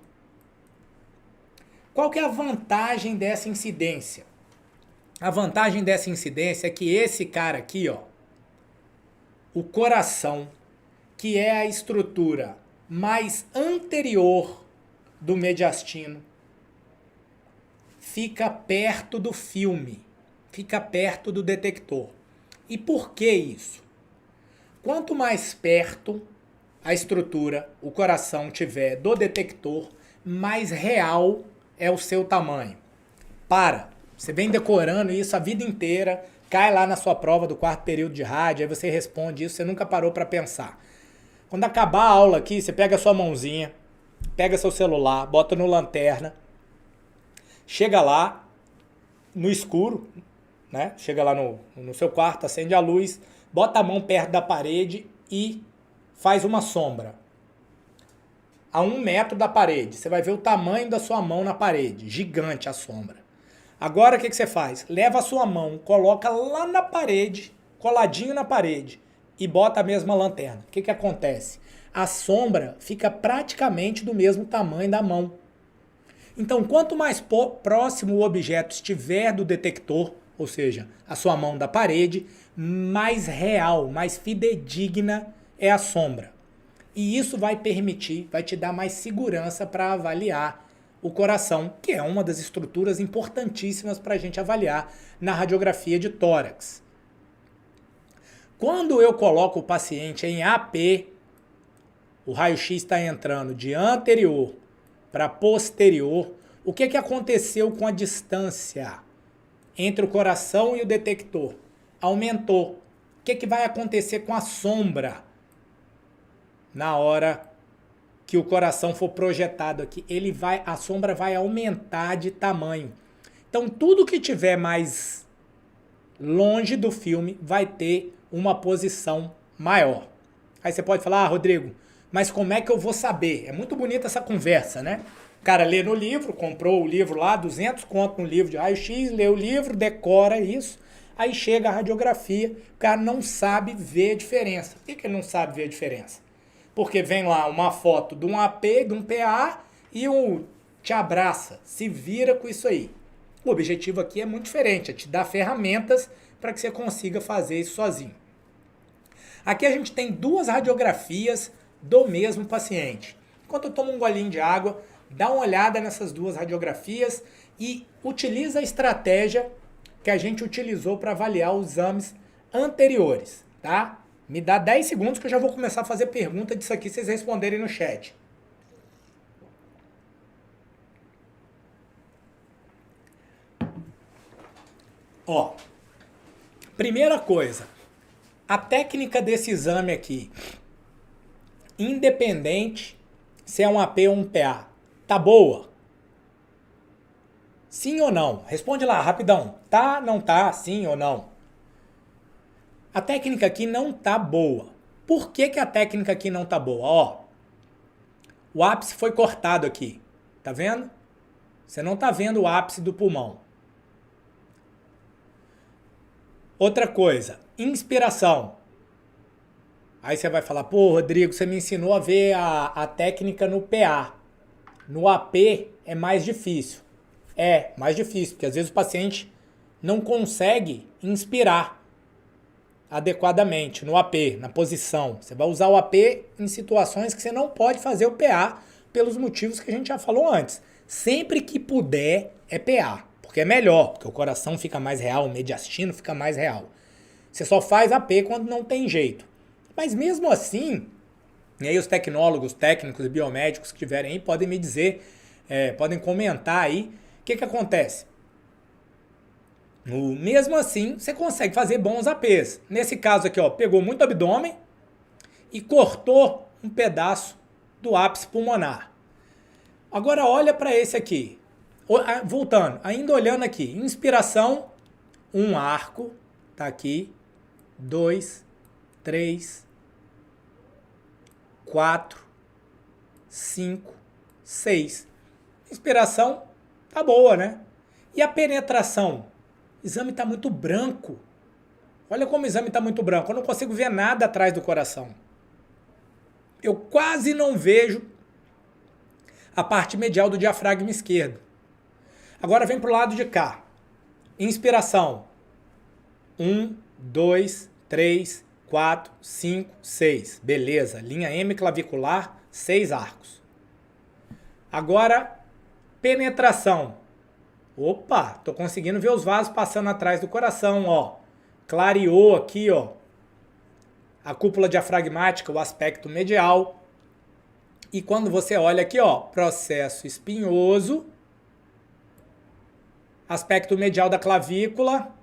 A: Qual que é a vantagem dessa incidência? A vantagem dessa incidência é que esse cara aqui, ó, o coração, que é a estrutura mais anterior do mediastino, fica perto do filme, fica perto do detector. E por que isso? Quanto mais perto a estrutura, o coração tiver do detector, mais real é o seu tamanho. Você vem decorando isso a vida inteira, cai lá na sua prova do 4º período de rádio, aí você responde isso, você nunca parou para pensar. Quando acabar a aula aqui, você pega a sua mãozinha, pega seu celular, bota no lanterna, chega lá no escuro, né? Chega lá no seu quarto, acende a luz, bota a mão perto da parede e faz uma sombra. A 1 metro da parede, você vai ver o tamanho da sua mão na parede, gigante a sombra. Agora o que você faz? Leva a sua mão, coloca lá na parede, coladinho na parede, e bota a mesma lanterna. O que acontece? A sombra fica praticamente do mesmo tamanho da mão. Então, quanto mais próximo o objeto estiver do detector, ou seja, a sua mão da parede, mais real, mais fidedigna é a sombra. E isso vai te dar mais segurança para avaliar o coração, que é uma das estruturas importantíssimas para a gente avaliar na radiografia de tórax. Quando eu coloco o paciente em AP, o raio-x está entrando de anterior para posterior, o que aconteceu com a distância entre o coração e o detector? Aumentou. O que vai acontecer com a sombra na hora que o coração for projetado aqui? A sombra vai aumentar de tamanho. Então, tudo que tiver mais longe do filme vai ter uma posição maior. Aí você pode falar, Rodrigo, mas como é que eu vou saber? É muito bonita essa conversa, né? O cara lê no livro, comprou o livro lá, 200 conto no livro de raio-x, lê o livro, decora isso, aí chega a radiografia, o cara não sabe ver a diferença. Por que ele não sabe ver a diferença? Porque vem lá uma foto de um AP, de um PA, e te abraça, se vira com isso aí. O objetivo aqui é muito diferente, é te dar ferramentas para que você consiga fazer isso sozinho. Aqui a gente tem 2 radiografias do mesmo paciente. Enquanto eu tomo um golinho de água, dá uma olhada nessas 2 radiografias e utiliza a estratégia que a gente utilizou para avaliar os exames anteriores, tá? Me dá 10 segundos que eu já vou começar a fazer pergunta disso aqui, vocês responderem no chat. Ó, primeira coisa, a técnica desse exame aqui, independente se é um AP ou um PA, tá boa? Sim ou não? Responde lá, rapidão. Tá, não tá, sim ou não? A técnica aqui não tá boa. Por que a técnica aqui não tá boa? Ó, o ápice foi cortado aqui. Tá vendo? Você não tá vendo o ápice do pulmão. Outra coisa, inspiração. Aí você vai falar, pô, Rodrigo, você me ensinou a ver a técnica no PA. No AP é mais difícil. É, mais difícil, porque às vezes o paciente não consegue inspirar adequadamente no AP, na posição. Você vai usar o AP em situações que você não pode fazer o PA pelos motivos que a gente já falou antes. Sempre que puder, é PA, porque é melhor, porque o coração fica mais real, o mediastino fica mais real. Você só faz AP quando não tem jeito. Mas mesmo assim, e aí os tecnólogos, técnicos e biomédicos que estiverem aí podem me dizer, podem comentar aí, o que acontece? Mesmo assim, você consegue fazer bons APs. Nesse caso aqui, ó, pegou muito abdômen e cortou um pedaço do ápice pulmonar. Agora olha para esse aqui. Voltando, ainda olhando aqui. Inspiração, um arco, tá aqui. 2, 3, 4, 5, 6. Inspiração, tá boa, né? E a penetração? O exame tá muito branco. Olha como o exame tá muito branco. Eu não consigo ver nada atrás do coração. Eu quase não vejo a parte medial do diafragma esquerdo. Agora vem pro lado de cá. Inspiração. 1, 2, 3, 4, 5, 6. Beleza. Linha M clavicular, 6 arcos. Agora, penetração. Opa, tô conseguindo ver os vasos passando atrás do coração, ó. Clareou aqui, ó. A cúpula diafragmática, o aspecto medial. E quando você olha aqui, ó, processo espinhoso, aspecto medial da clavícula,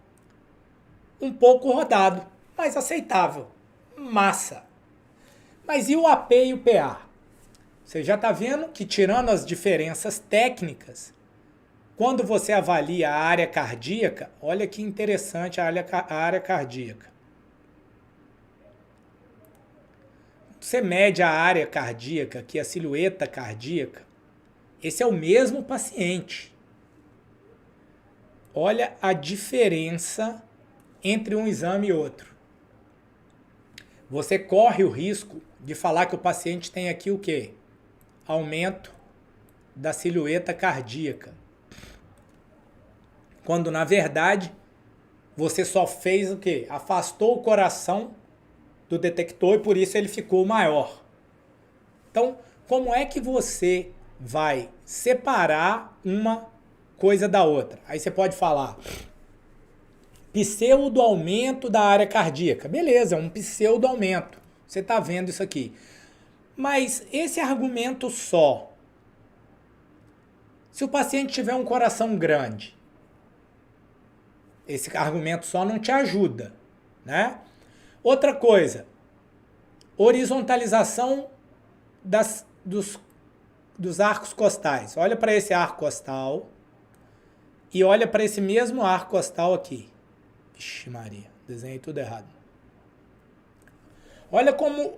A: um pouco rodado, mas aceitável. Massa. Mas e o AP e o PA? Você já está vendo que, tirando as diferenças técnicas, quando você avalia a área cardíaca, olha que interessante a área cardíaca. Você mede a área cardíaca, aqui a silhueta cardíaca, esse é o mesmo paciente. Olha a diferença entre um exame e outro. Você corre o risco de falar que o paciente tem aqui o quê? Aumento da silhueta cardíaca. Quando, na verdade, você só fez o quê? Afastou o coração do detector e por isso ele ficou maior. Então, como é que você vai separar uma coisa da outra? Aí você pode falar pseudo aumento da área cardíaca. Beleza, um pseudo aumento. Você está vendo isso aqui. Mas esse argumento só, se o paciente tiver um coração grande, esse argumento só não te ajuda, né? Outra coisa, horizontalização dos arcos costais. Olha para esse arco costal e olha para esse mesmo arco costal aqui. Vixe Maria, desenhei tudo errado. Olha como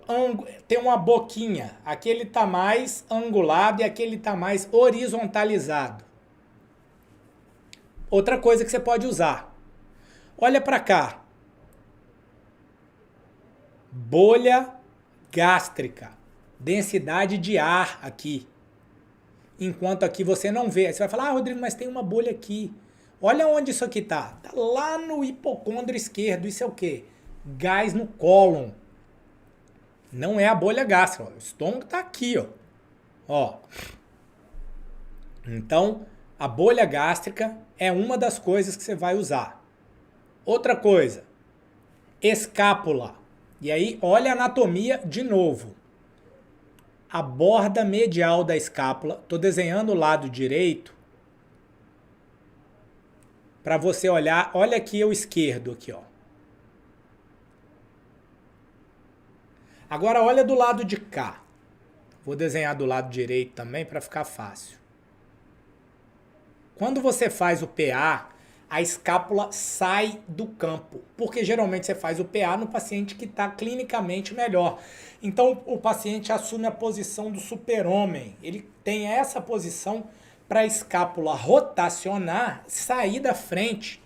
A: tem uma boquinha. Aqui ele está mais angulado e aqui ele está mais horizontalizado. Outra coisa que você pode usar. Olha para cá. Bolha gástrica. Densidade de ar aqui. Enquanto aqui você não vê. Aí você vai falar, Rodrigo, mas tem uma bolha aqui. Olha onde isso aqui tá. Tá lá no hipocôndrio esquerdo. Isso é o quê? Gás no cólon. Não é a bolha gástrica. Ó. O estômago tá aqui, ó. Ó. Então, a bolha gástrica é uma das coisas que você vai usar. Outra coisa. Escápula. E aí, olha a anatomia de novo. A borda medial da escápula. Estou desenhando o lado direito. Para você olhar. Olha aqui o esquerdo. Aqui, ó. Agora, olha do lado de cá. Vou desenhar do lado direito também para ficar fácil. Quando você faz o PA, a escápula sai do campo. Porque geralmente você faz o PA no paciente que está clinicamente melhor. Então o paciente assume a posição do super-homem. Ele tem essa posição para a escápula rotacionar, sair da frente,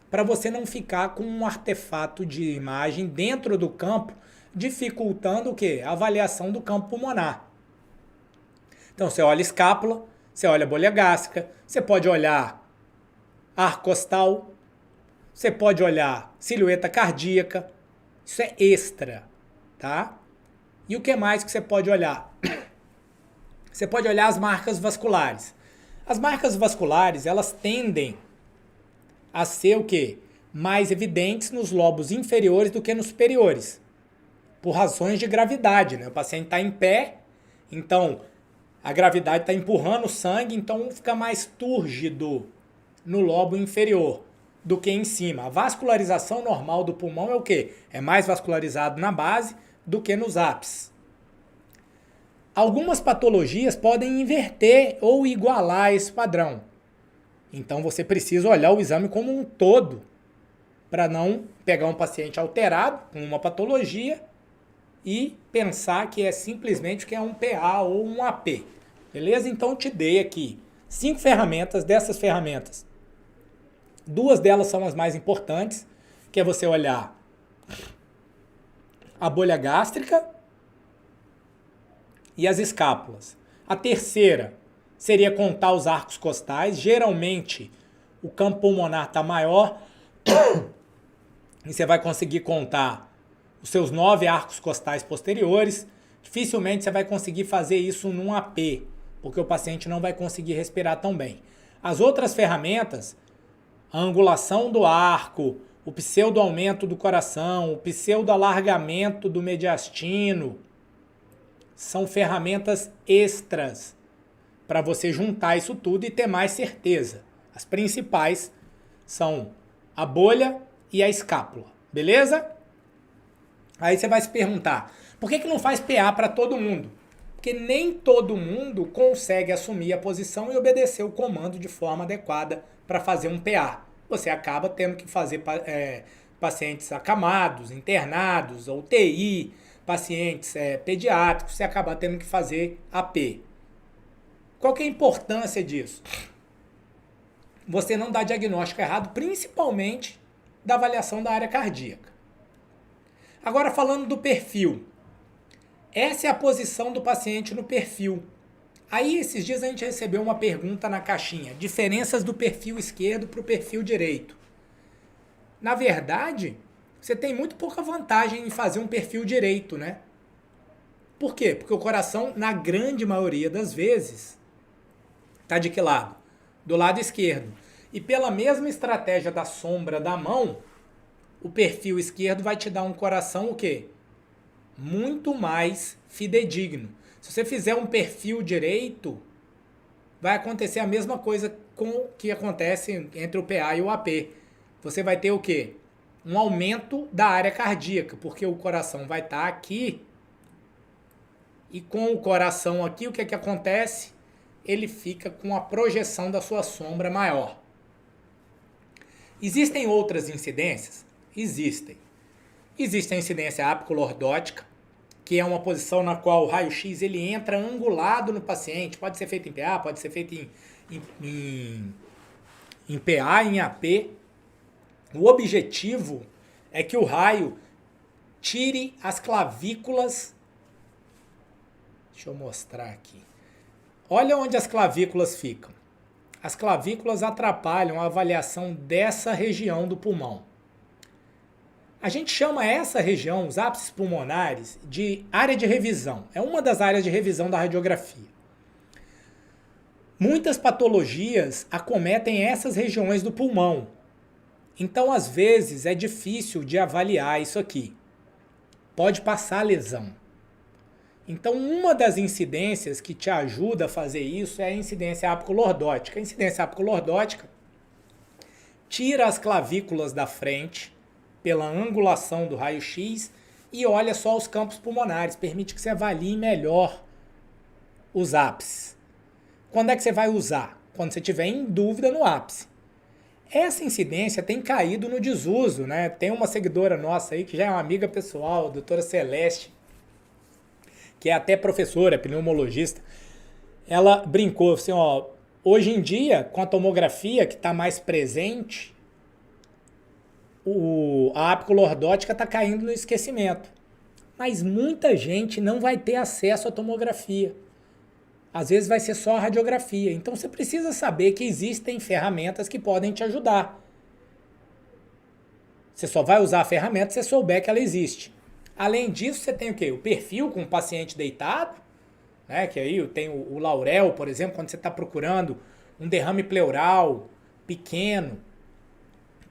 A: para você não ficar com um artefato de imagem dentro do campo, dificultando o quê? A avaliação do campo pulmonar. Então você olha a escápula, você olha a bolha gástrica, você pode olhar arco costal, você pode olhar silhueta cardíaca, isso é extra, tá? E o que mais que você pode olhar? Você pode olhar as marcas vasculares. As marcas vasculares, elas tendem a ser o quê? Mais evidentes nos lobos inferiores do que nos superiores, por razões de gravidade, né? O paciente está em pé, então a gravidade está empurrando o sangue, então fica mais túrgido no lobo inferior do que em cima. A vascularização normal do pulmão é o quê? É mais vascularizado na base do que nos ápices. Algumas patologias podem inverter ou igualar esse padrão. Então você precisa olhar o exame como um todo para não pegar um paciente alterado com uma patologia e pensar que é simplesmente que é um PA ou um AP. Beleza? Então eu te dei aqui 5 ferramentas. Dessas ferramentas, 2 delas são as mais importantes, que é você olhar a bolha gástrica e as escápulas. A terceira seria contar os arcos costais. Geralmente o campo pulmonar está maior e você vai conseguir contar os seus 9 arcos costais posteriores. Dificilmente você vai conseguir fazer isso num AP, porque o paciente não vai conseguir respirar tão bem. As outras ferramentas, a angulação do arco, o pseudo-aumento do coração, o pseudo-alargamento do mediastino, são ferramentas extras para você juntar isso tudo e ter mais certeza. As principais são a bolha e a escápula, beleza? Aí você vai se perguntar, por que não faz PA para todo mundo? Porque nem todo mundo consegue assumir a posição e obedecer o comando de forma adequada para fazer um PA. Você acaba tendo que fazer pacientes acamados, internados, ou UTI, pacientes pediátricos, você acaba tendo que fazer AP. Qual que é a importância disso? Você não dá diagnóstico errado, principalmente da avaliação da área cardíaca. Agora falando do perfil. Essa é a posição do paciente no perfil. Aí esses dias a gente recebeu uma pergunta na caixinha. Diferenças do perfil esquerdo para o perfil direito. Na verdade, você tem muito pouca vantagem em fazer um perfil direito, né? Por quê? Porque o coração, na grande maioria das vezes, está de que lado? Do lado esquerdo. E pela mesma estratégia da sombra da mão, o perfil esquerdo vai te dar um coração o quê? Muito mais fidedigno. Se você fizer um perfil direito, vai acontecer a mesma coisa com o que acontece entre o PA e o AP. Você vai ter o quê? Um aumento da área cardíaca, porque o coração vai estar aqui e com o coração aqui, o que é que acontece? Ele fica com a projeção da sua sombra maior. Existem outras incidências? Existem. Existe a incidência apicolordótica, que é uma posição na qual o raio-x ele entra angulado no paciente. Pode ser feito em PA, pode ser feito em PA, em AP. O objetivo é que o raio tire as clavículas. Deixa eu mostrar aqui. Olha onde as clavículas ficam. As clavículas atrapalham a avaliação dessa região do pulmão. A gente chama essa região, os ápices pulmonares, de área de revisão. É uma das áreas de revisão da radiografia. Muitas patologias acometem essas regiões do pulmão. Então, às vezes, é difícil de avaliar isso aqui. Pode passar lesão. Então, uma das incidências que te ajuda a fazer isso é a incidência apicolordótica. A incidência apicolordótica tira as clavículas da frente pela angulação do raio-x e olha só os campos pulmonares. Permite que você avalie melhor os ápices. Quando é que você vai usar? Quando você estiver em dúvida no ápice. Essa incidência tem caído no desuso, né? Tem uma seguidora nossa aí que já é uma amiga pessoal, a doutora Celeste, que é até professora, pneumologista. Ela brincou assim, ó, hoje em dia, com a tomografia que está mais presente, a apicolordótica está caindo no esquecimento. Mas muita gente não vai ter acesso à tomografia. Às vezes vai ser só a radiografia. Então você precisa saber que existem ferramentas que podem te ajudar. Você só vai usar a ferramenta se você souber que ela existe. Além disso, você tem o quê? O perfil com o paciente deitado, né? Que aí tem o Laurel, por exemplo, quando você está procurando um derrame pleural pequeno.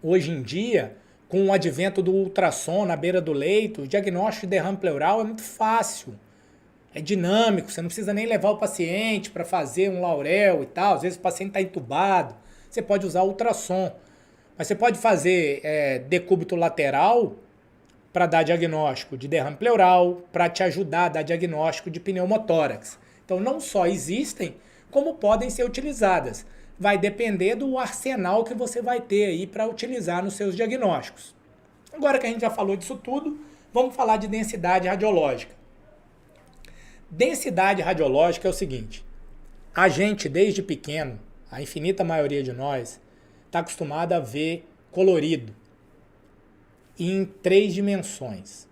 A: Hoje em dia, com o advento do ultrassom na beira do leito, o diagnóstico de derrame pleural é muito fácil. É dinâmico, você não precisa nem levar o paciente para fazer um Laurel e tal. Às vezes o paciente está entubado, você pode usar ultrassom. Mas você pode fazer decúbito lateral para dar diagnóstico de derrame pleural, para te ajudar a dar diagnóstico de pneumotórax. Então não só existem, como podem ser utilizadas. Vai depender do arsenal que você vai ter aí para utilizar nos seus diagnósticos. Agora que a gente já falou disso tudo, vamos falar de densidade radiológica. Densidade radiológica é o seguinte: a gente, desde pequeno, a infinita maioria de nós, está acostumado a ver colorido em 3 dimensões.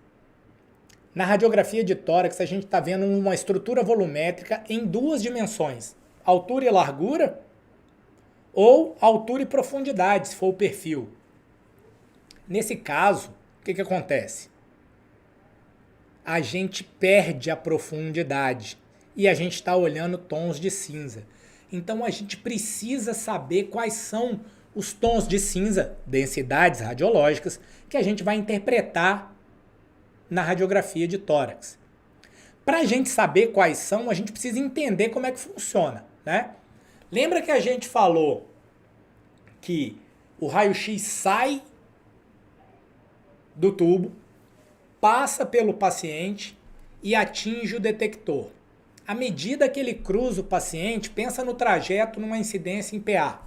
A: Na radiografia de tórax, a gente está vendo uma estrutura volumétrica em 2 dimensões: altura e largura, ou altura e profundidade, se for o perfil. Nesse caso, o que acontece? A gente perde a profundidade e a gente está olhando tons de cinza. Então a gente precisa saber quais são os tons de cinza, densidades radiológicas, que a gente vai interpretar na radiografia de tórax. Para a gente saber quais são, a gente precisa entender como é que funciona, né? Lembra que a gente falou que o raio-x sai do tubo, passa pelo paciente e atinge o detector. À medida que ele cruza o paciente, pensa no trajeto numa incidência em PA.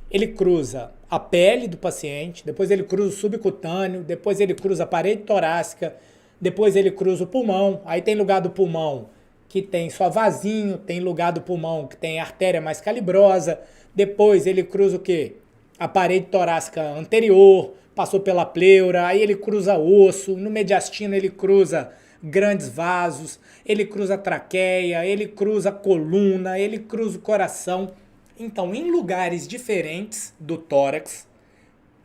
A: Ele cruza a pele do paciente, depois ele cruza o subcutâneo, depois ele cruza a parede torácica, depois ele cruza o pulmão. Aí tem lugar do pulmão que tem só vasinho, tem lugar do pulmão que tem artéria mais calibrosa, depois ele cruza o quê? A parede torácica anterior, passou pela pleura, aí ele cruza osso, no mediastino ele cruza grandes vasos, ele cruza a traqueia, ele cruza a coluna, ele cruza o coração. Então, em lugares diferentes do tórax,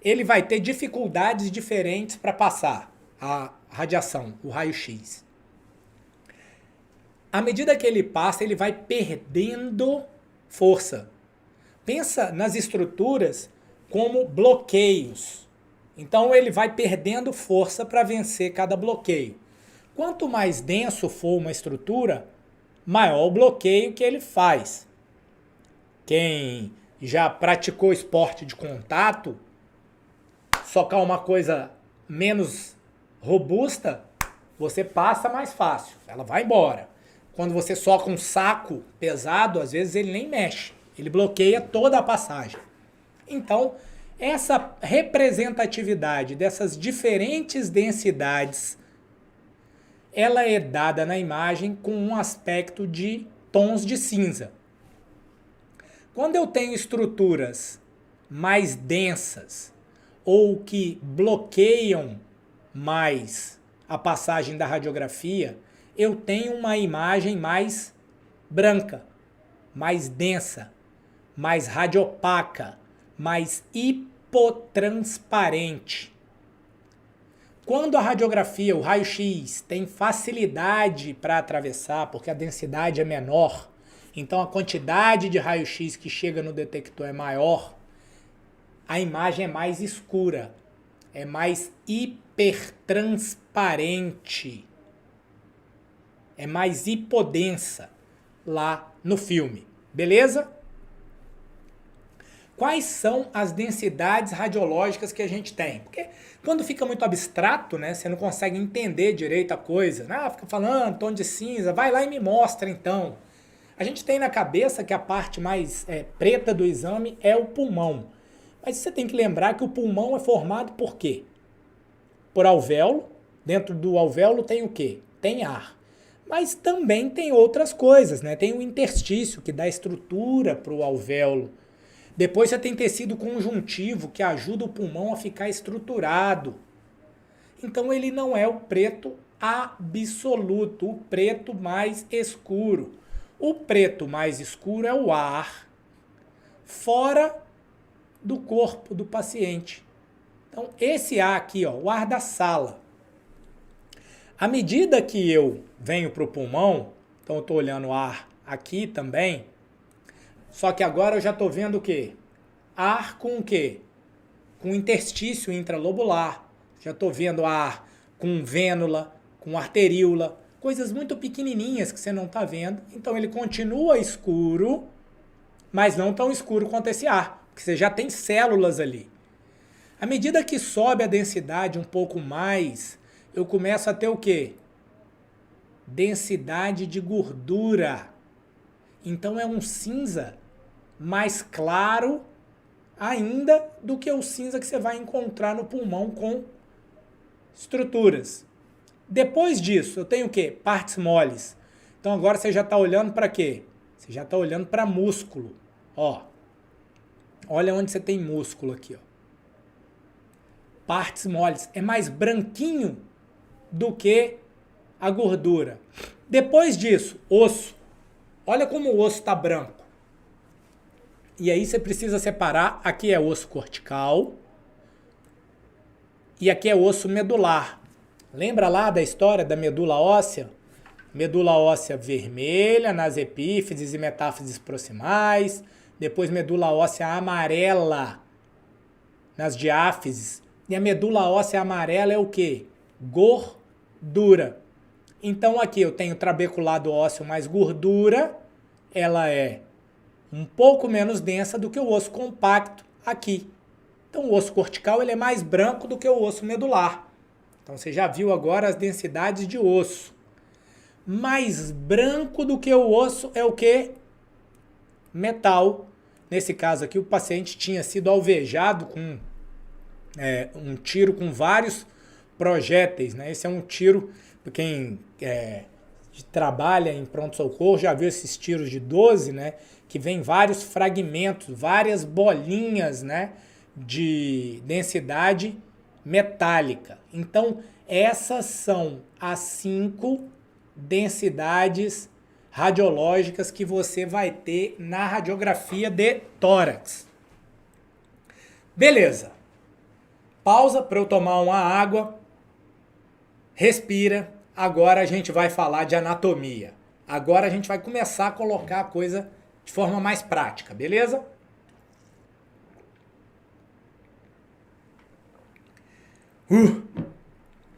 A: ele vai ter dificuldades diferentes para passar a radiação, o raio-x. À medida que ele passa, ele vai perdendo força. Pensa nas estruturas como bloqueios. Então ele vai perdendo força para vencer cada bloqueio. Quanto mais denso for uma estrutura, maior o bloqueio que ele faz. Quem já praticou esporte de contato, socar uma coisa menos robusta, você passa mais fácil, ela vai embora. Quando você soca um saco pesado, às vezes ele nem mexe, ele bloqueia toda a passagem. Então, essa representatividade dessas diferentes densidades, ela é dada na imagem com um aspecto de tons de cinza. Quando eu tenho estruturas mais densas ou que bloqueiam mais a passagem da radiografia, eu tenho uma imagem mais branca, mais densa, mais radiopaca, mais hipotransparente. Quando a radiografia, o raio-x, tem facilidade para atravessar, porque a densidade é menor, então a quantidade de raio-x que chega no detector é maior, a imagem é mais escura, é mais hipertransparente, é mais hipodensa lá no filme, beleza? Quais são as densidades radiológicas que a gente tem? Porque quando fica muito abstrato, né, você não consegue entender direito a coisa. Fica falando tom de cinza, vai lá e me mostra então. A gente tem na cabeça que a parte mais preta do exame é o pulmão. Mas você tem que lembrar que o pulmão é formado por quê? Por alvéolo. Dentro do alvéolo tem o quê? Tem ar. Mas também tem outras coisas, né? Tem o interstício que dá estrutura para o alvéolo. Depois você tem tecido conjuntivo que ajuda o pulmão a ficar estruturado. Então ele não é o preto absoluto, o preto mais escuro. O preto mais escuro é o ar fora do corpo do paciente. Então esse ar aqui, ó, o ar da sala. À medida que eu venho para o pulmão, então eu estou olhando o ar aqui também, Só que agora eu já estou vendo o quê? Ar com o quê? Com interstício intralobular. Já estou vendo ar com vênula, com arteríola, coisas muito pequenininhas que você não está vendo. Então ele continua escuro, mas não tão escuro quanto esse ar, porque você já tem células ali. À medida que sobe a densidade um pouco mais, eu começo a ter o quê? Densidade de gordura. Então é um cinza mais claro ainda do que o cinza que você vai encontrar no pulmão com estruturas. Depois disso, eu tenho o quê? Partes moles. Então agora você já está olhando para quê? Você já está olhando para músculo. Ó, olha onde você tem músculo aqui. Ó. Partes moles. É mais branquinho do que a gordura. Depois disso, osso. Olha como o osso está branco. E aí você precisa separar. Aqui é osso cortical. E aqui é osso medular. Lembra lá da história da medula óssea? Medula óssea vermelha nas epífises e metáfises proximais. Depois medula óssea amarela nas diáfises. E a medula óssea amarela é o quê? Gordura. Então aqui eu tenho trabeculado ósseo mais gordura. Ela é um pouco menos densa do que o osso compacto aqui. Então o osso cortical ele é mais branco do que o osso medular. Então você já viu agora as densidades de osso. Mais branco do que o osso é o que? Metal. Nesse caso aqui o paciente tinha sido alvejado com um tiro com vários projéteis. Né? Esse é um tiro, para quem trabalha em pronto-socorro, já viu esses tiros de 12, né? Que vem vários fragmentos, várias bolinhas, né? De densidade metálica. Então, essas são as 5 densidades radiológicas que você vai ter na radiografia de tórax. Beleza. Pausa para eu tomar uma água. Respira. Agora a gente vai falar de anatomia. Agora a gente vai começar a colocar a coisa de forma mais prática, beleza?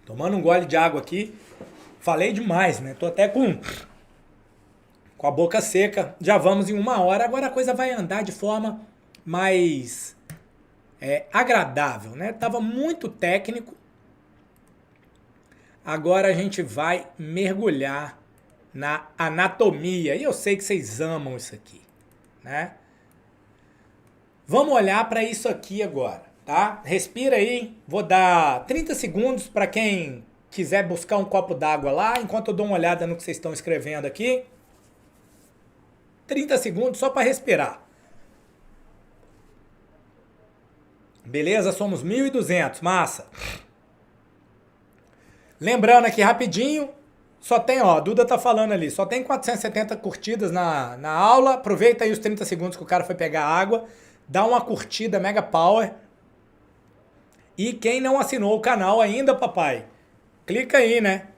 A: Tomando um gole de água aqui. Falei demais, né? Tô até com a boca seca. Já vamos em 1 hora. Agora a coisa vai andar de forma mais agradável, né? Tava muito técnico. Agora a gente vai mergulhar na anatomia. E eu sei que vocês amam isso aqui, né? Vamos olhar para isso aqui agora, tá? Respira aí. Vou dar 30 segundos para quem quiser buscar um copo d'água lá, enquanto eu dou uma olhada no que vocês estão escrevendo aqui. 30 segundos só para respirar. Beleza? Somos 1.200. Massa. Lembrando aqui rapidinho, só tem, ó, a Duda tá falando ali, só tem 470 curtidas na aula. Aproveita aí os 30 segundos que o cara foi pegar água, dá uma curtida Mega Power. E quem não assinou o canal ainda, papai, clica aí, né?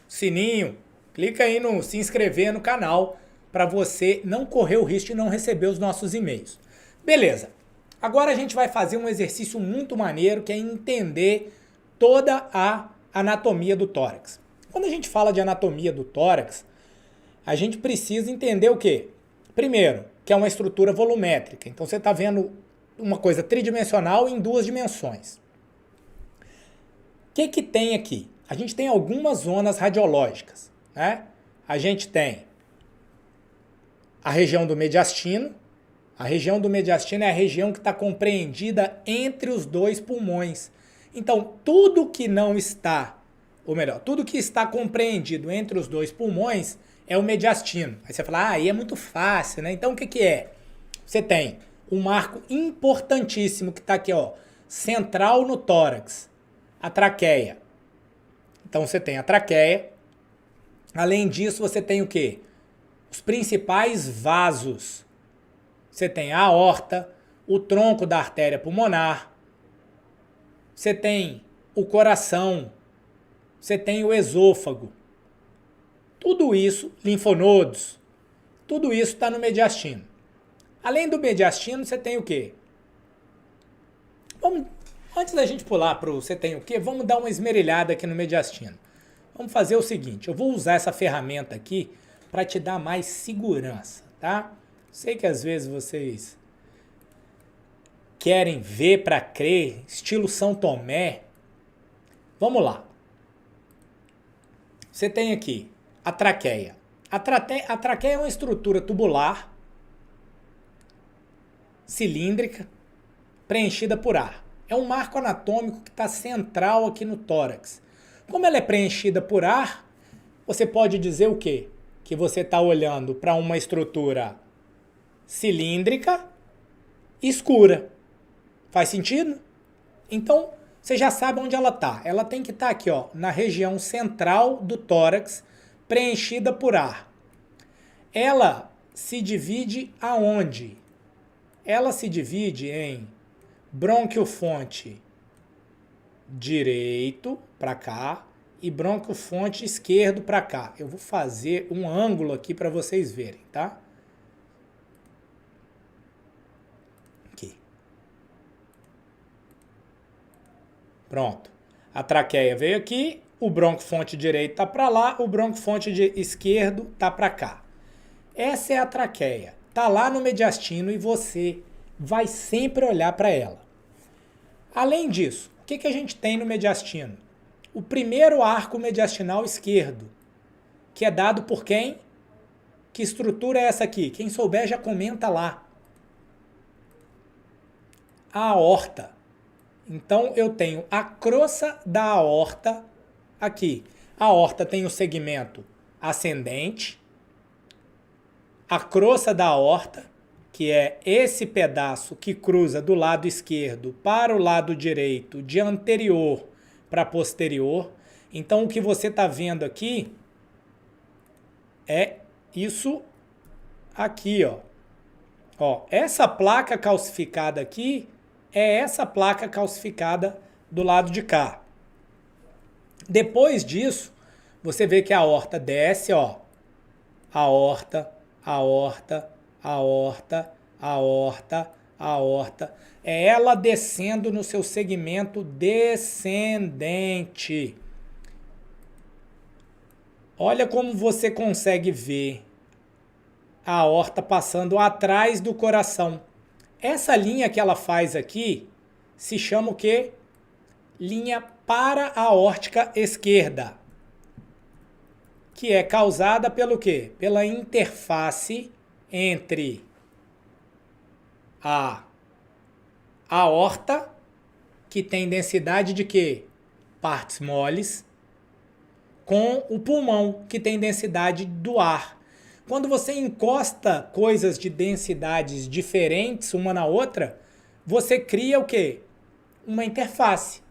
A: Sininho, clica aí no se inscrever no canal para você não correr o risco de não receber os nossos e-mails. Beleza. Agora a gente vai fazer um exercício muito maneiro, que é entender toda a anatomia do tórax. Quando a gente fala de anatomia do tórax, a gente precisa entender o quê? Primeiro, que é uma estrutura volumétrica. Então você está vendo uma coisa tridimensional em 2 dimensões. O que tem aqui? A gente tem algumas zonas radiológicas, né? A gente tem a região do mediastino. A região do mediastino é a região que está compreendida entre os 2 pulmões. Então, tudo que não está, ou melhor, tudo que está compreendido entre os 2 pulmões é o mediastino. Aí você fala, aí é muito fácil, né? Então, o que é? Você tem um marco importantíssimo que está aqui, ó, central no tórax, a traqueia. Então, você tem a traqueia. Além disso, você tem o quê? Os principais vasos. Você tem a aorta, o tronco da artéria pulmonar, você tem o coração, você tem o esôfago. Tudo isso, linfonodos, tudo isso está no mediastino. Além do mediastino, você tem o quê? Antes da gente pular para o você tem o quê, vamos dar uma esmerilhada aqui no mediastino. Vamos fazer o seguinte, eu vou usar essa ferramenta aqui para te dar mais segurança, tá? Sei que às vezes vocês querem ver para crer, estilo São Tomé. Vamos lá. Você tem aqui a traqueia. A traqueia é uma estrutura tubular, cilíndrica, preenchida por ar. É um marco anatômico que está central aqui no tórax. Como ela é preenchida por ar, você pode dizer o quê? Que você está olhando para uma estrutura cilíndrica escura. Faz sentido? Então, você já sabe onde ela está. Ela tem que estar aqui, ó, na região central do tórax, preenchida por ar. Ela se divide aonde? Ela se divide em brônquio-fonte direito para cá e brônquio-fonte esquerdo para cá. Eu vou fazer um ângulo aqui para vocês verem, tá? Aqui. Pronto. A traqueia veio aqui, o brônquio-fonte direito tá para lá, o brônquio-fonte esquerdo tá para cá. Essa é a traqueia. Tá lá no mediastino e você vai sempre olhar para ela. Além disso, o que a gente tem no mediastino? O primeiro arco mediastinal esquerdo, que é dado por quem? Que estrutura é essa aqui? Quem souber já comenta lá. A aorta. Então eu tenho a crosta da aorta aqui. A aorta tem o segmento ascendente, a crosta da aorta, que é esse pedaço que cruza do lado esquerdo para o lado direito, de anterior para posterior. Então o que você está vendo aqui é isso aqui, ó. Ó, essa placa calcificada aqui é essa placa calcificada do lado de cá. Depois disso, você vê que a aorta desce, ó. Aorta, aorta, aorta, aorta, aorta. É ela descendo no seu segmento descendente. Olha como você consegue ver a aorta passando atrás do coração. Essa linha que ela faz aqui se chama o quê? Linha para-aórtica esquerda, que é causada pelo quê? Pela interface entre a aorta, que tem densidade de quê? Partes moles, com o pulmão, que tem densidade do ar. Quando você encosta coisas de densidades diferentes uma na outra, você cria o quê? Uma interface.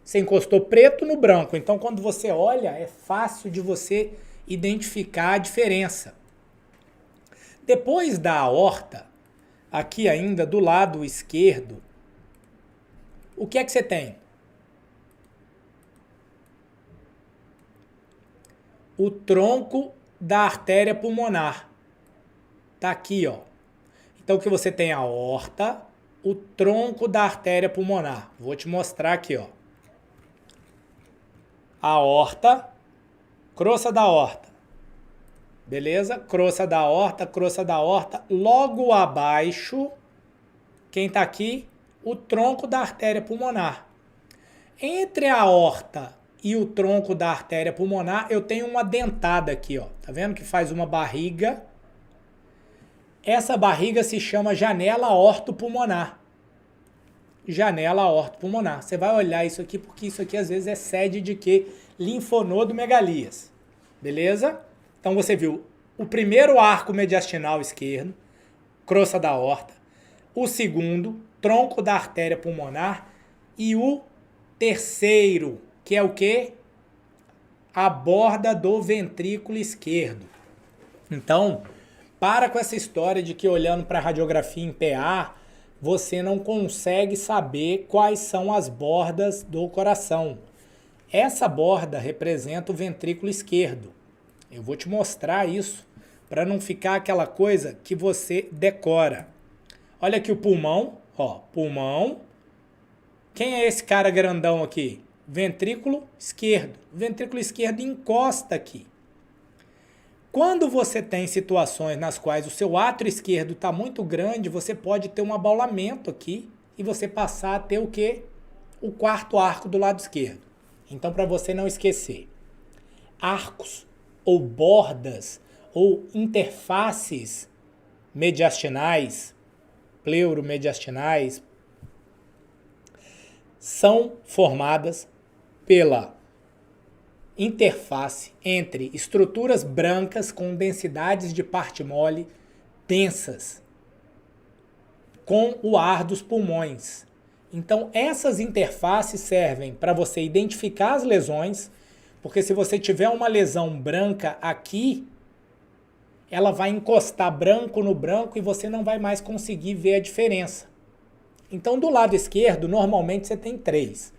A: Você encostou preto no branco, então quando você olha, é fácil de você identificar a diferença. Depois da aorta, aqui ainda do lado esquerdo, o que é que você tem? O tronco da artéria pulmonar. Tá aqui, ó. Então o que você tem? A aorta, o tronco da artéria pulmonar. Vou te mostrar aqui, ó. A aorta, crosta da aorta. Beleza? Crosta da aorta, crosta da aorta. Logo abaixo, quem tá aqui? O tronco da artéria pulmonar. Entre a aorta e o tronco da artéria pulmonar, eu tenho uma dentada aqui, ó. Tá vendo que faz uma barriga? Essa barriga se chama janela aortopulmonar. Janela aortopulmonar. Você vai olhar isso aqui, porque isso aqui às vezes é sede de quê? Linfonodomegalias. Beleza? Então você viu o primeiro arco mediastinal esquerdo, crosta da aorta. O segundo, tronco da artéria pulmonar. E o terceiro, que é o quê? A borda do ventrículo esquerdo. Então, para com essa história de que olhando para a radiografia em PA, você não consegue saber quais são as bordas do coração. Essa borda representa o ventrículo esquerdo. Eu vou te mostrar isso para não ficar aquela coisa que você decora. Olha aqui o pulmão, ó, pulmão. Quem é esse cara grandão aqui? Ventrículo esquerdo. O ventrículo esquerdo encosta aqui. Quando você tem situações nas quais o seu átrio esquerdo está muito grande, você pode ter um abaulamento aqui e você passar a ter o quê? O quarto arco do lado esquerdo. Então, para você não esquecer, arcos ou bordas ou interfaces mediastinais, pleuromediastinais, são formadas pela interface entre estruturas brancas com densidades de parte mole densas com o ar dos pulmões. Então, essas interfaces servem para você identificar as lesões, porque se você tiver uma lesão branca aqui, ela vai encostar branco no branco e você não vai mais conseguir ver a diferença. Então, do lado esquerdo, normalmente você tem 3.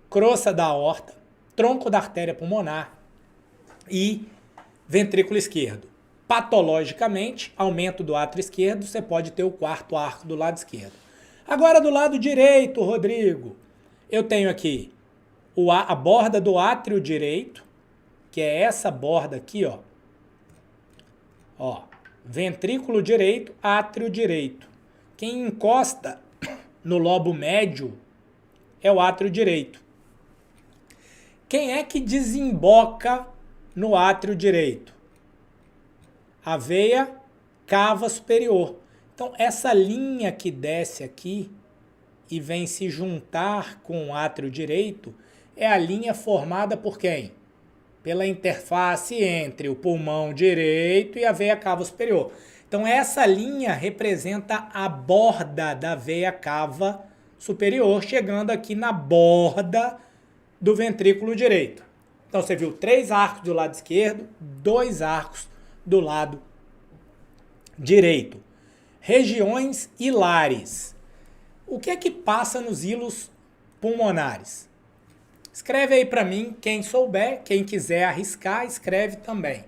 A: Crosta da aorta, tronco da artéria pulmonar e ventrículo esquerdo. Patologicamente, aumento do átrio esquerdo, você pode ter o quarto arco do lado esquerdo. Agora do lado direito, Rodrigo, eu tenho aqui a borda do átrio direito, que é essa borda aqui, ó. Ó, ventrículo direito, átrio direito. Quem encosta no lobo médio é o átrio direito. Quem é que desemboca no átrio direito? A veia cava superior. Então, essa linha que desce aqui e vem se juntar com o átrio direito é a linha formada por quem? Pela interface entre o pulmão direito e a veia cava superior. Então, essa linha representa a borda da veia cava superior, chegando aqui na borda do ventrículo direito. Então, você viu 3 arcos do lado esquerdo, 2 arcos do lado direito. Regiões hilares. O que é que passa nos hilos pulmonares? Escreve aí para mim, quem souber, quem quiser arriscar, escreve também.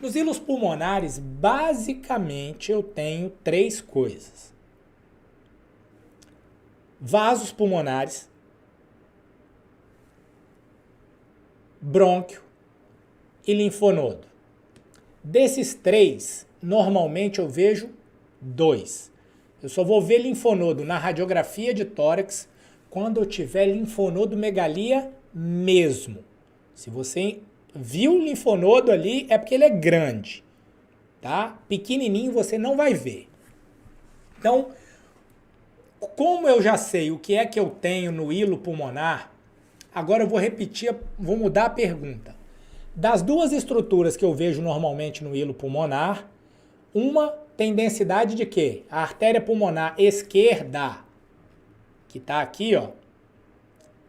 A: Nos hilos pulmonares, basicamente, eu tenho 3 coisas. Vasos pulmonares, brônquio e linfonodo. Desses 3, normalmente eu vejo 2. Eu só vou ver linfonodo na radiografia de tórax quando eu tiver linfonodomegalia mesmo. Se você viu o linfonodo ali, é porque ele é grande, tá? Pequenininho você não vai ver. Então, como eu já sei o que é que eu tenho no hilo pulmonar, agora eu vou repetir, vou mudar a pergunta. Das 2 estruturas que eu vejo normalmente no hilo pulmonar, uma tem densidade de quê? A artéria pulmonar esquerda, que está aqui, ó,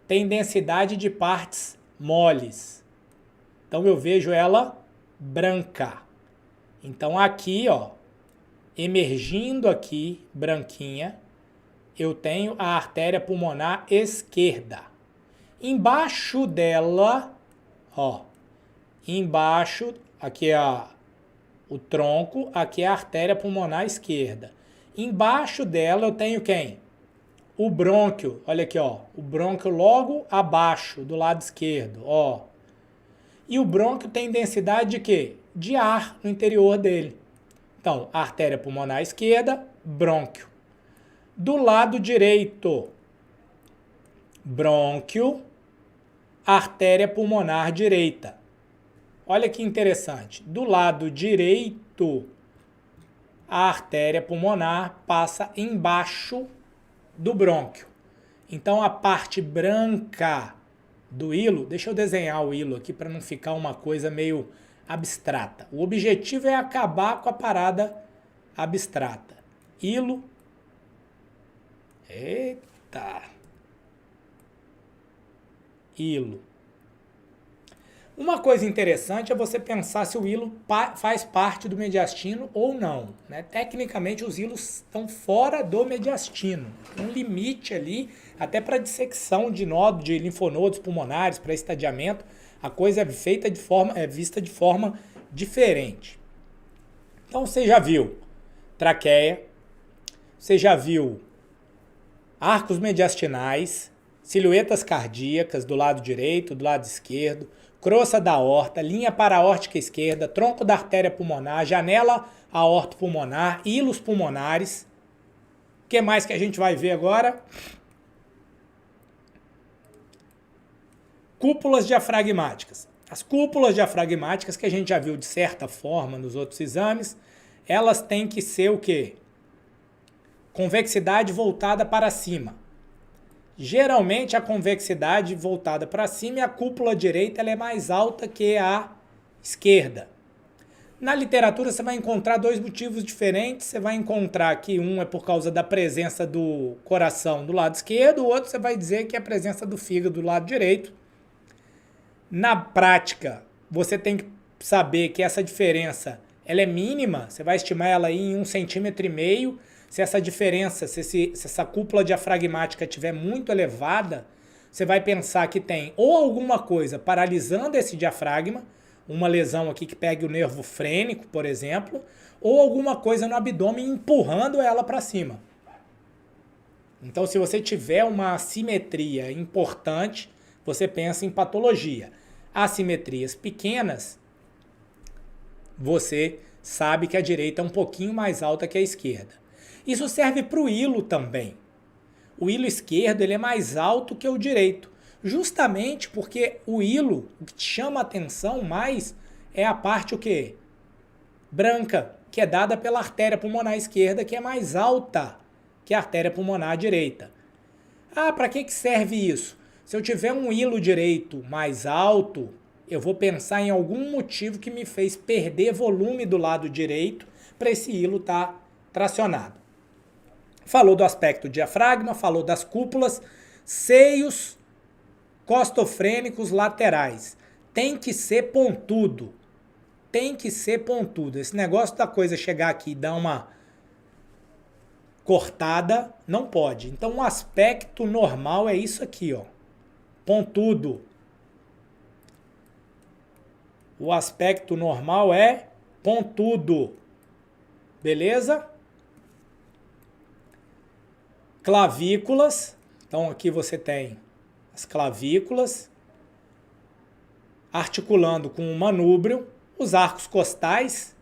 A: tem densidade de partes moles. Então eu vejo ela branca. Então aqui, ó, emergindo aqui, branquinha, eu tenho a artéria pulmonar esquerda. Embaixo dela, ó, embaixo, aqui é o tronco, aqui é a artéria pulmonar esquerda. Embaixo dela eu tenho quem? O brônquio, olha aqui, ó, o brônquio logo abaixo, do lado esquerdo, ó. E o brônquio tem densidade de quê? De ar no interior dele. Então, artéria pulmonar esquerda, brônquio. Do lado direito, brônquio, artéria pulmonar direita. Olha que interessante. Do lado direito, a artéria pulmonar passa embaixo do brônquio. Então, a parte branca do hilo, deixa eu desenhar o hilo aqui para não ficar uma coisa meio abstrata. O objetivo é acabar com a parada abstrata. Hilo. Eita. Hilo. Uma coisa interessante é você pensar se o hilo faz parte do mediastino ou não, né? Tecnicamente, os hilos estão fora do mediastino. Tem um limite ali, até para dissecção de nódulos, de linfonodos pulmonares, para estadiamento, a coisa é vista de forma diferente. Então, você já viu traqueia, você já viu arcos mediastinais, silhuetas cardíacas do lado direito, do lado esquerdo, crosta da aorta, linha paraórtica esquerda, tronco da artéria pulmonar, janela aortopulmonar, hilos pulmonares. O que mais que a gente vai ver agora? Cúpulas diafragmáticas. As cúpulas diafragmáticas, que a gente já viu de certa forma nos outros exames, elas têm que ser o quê? Convexidade voltada para cima. Geralmente a convexidade voltada para cima e a cúpula direita ela é mais alta que a esquerda. Na literatura você vai encontrar dois motivos diferentes. Você vai encontrar que um é por causa da presença do coração do lado esquerdo, o outro você vai dizer que é a presença do fígado do lado direito. Na prática, você tem que saber que essa diferença ela é mínima, você vai estimar ela aí em 1,5 cm. Se essa diferença, se essa cúpula diafragmática estiver muito elevada, você vai pensar que tem ou alguma coisa paralisando esse diafragma, uma lesão aqui que pegue o nervo frênico, por exemplo, ou alguma coisa no abdômen empurrando ela para cima. Então, se você tiver uma assimetria importante, você pensa em patologia. Assimetrias pequenas, você sabe que a direita é um pouquinho mais alta que a esquerda. Isso serve para o hilo também. O hilo esquerdo ele é mais alto que o direito, justamente porque o hilo, o que te chama a atenção mais é a parte o quê? Branca, que é dada pela artéria pulmonar esquerda, que é mais alta que a artéria pulmonar direita. Ah, para que serve isso? Se eu tiver um hilo direito mais alto, eu vou pensar em algum motivo que me fez perder volume do lado direito para esse hilo estar tracionado. Falou do aspecto diafragma, falou das cúpulas, seios costofrênicos laterais. Tem que ser pontudo. Tem que ser pontudo. Esse negócio da coisa chegar aqui e dar uma cortada, não pode. Então, o aspecto normal é isso aqui, ó. Pontudo. O aspecto normal é pontudo. Beleza? Clavículas. Então, aqui você tem as clavículas articulando com o manúbrio. Os arcos costais,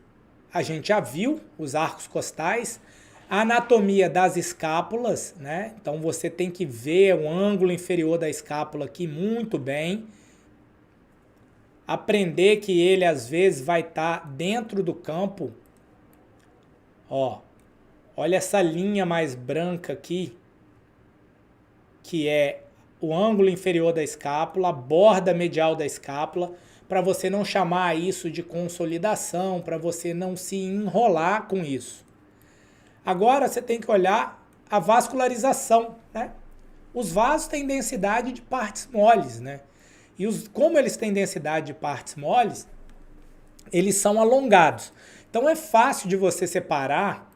A: a gente já viu os arcos costais. A anatomia das escápulas, né? Então você tem que ver o ângulo inferior da escápula aqui muito bem. Aprender que ele às vezes vai estar dentro do campo. Ó, olha essa linha mais branca aqui, que é o ângulo inferior da escápula, a borda medial da escápula, para você não chamar isso de consolidação, para você não se enrolar com isso. Agora você tem que olhar a vascularização, né? Os vasos têm densidade de partes moles, né? E como eles têm densidade de partes moles, eles são alongados. Então é fácil de você separar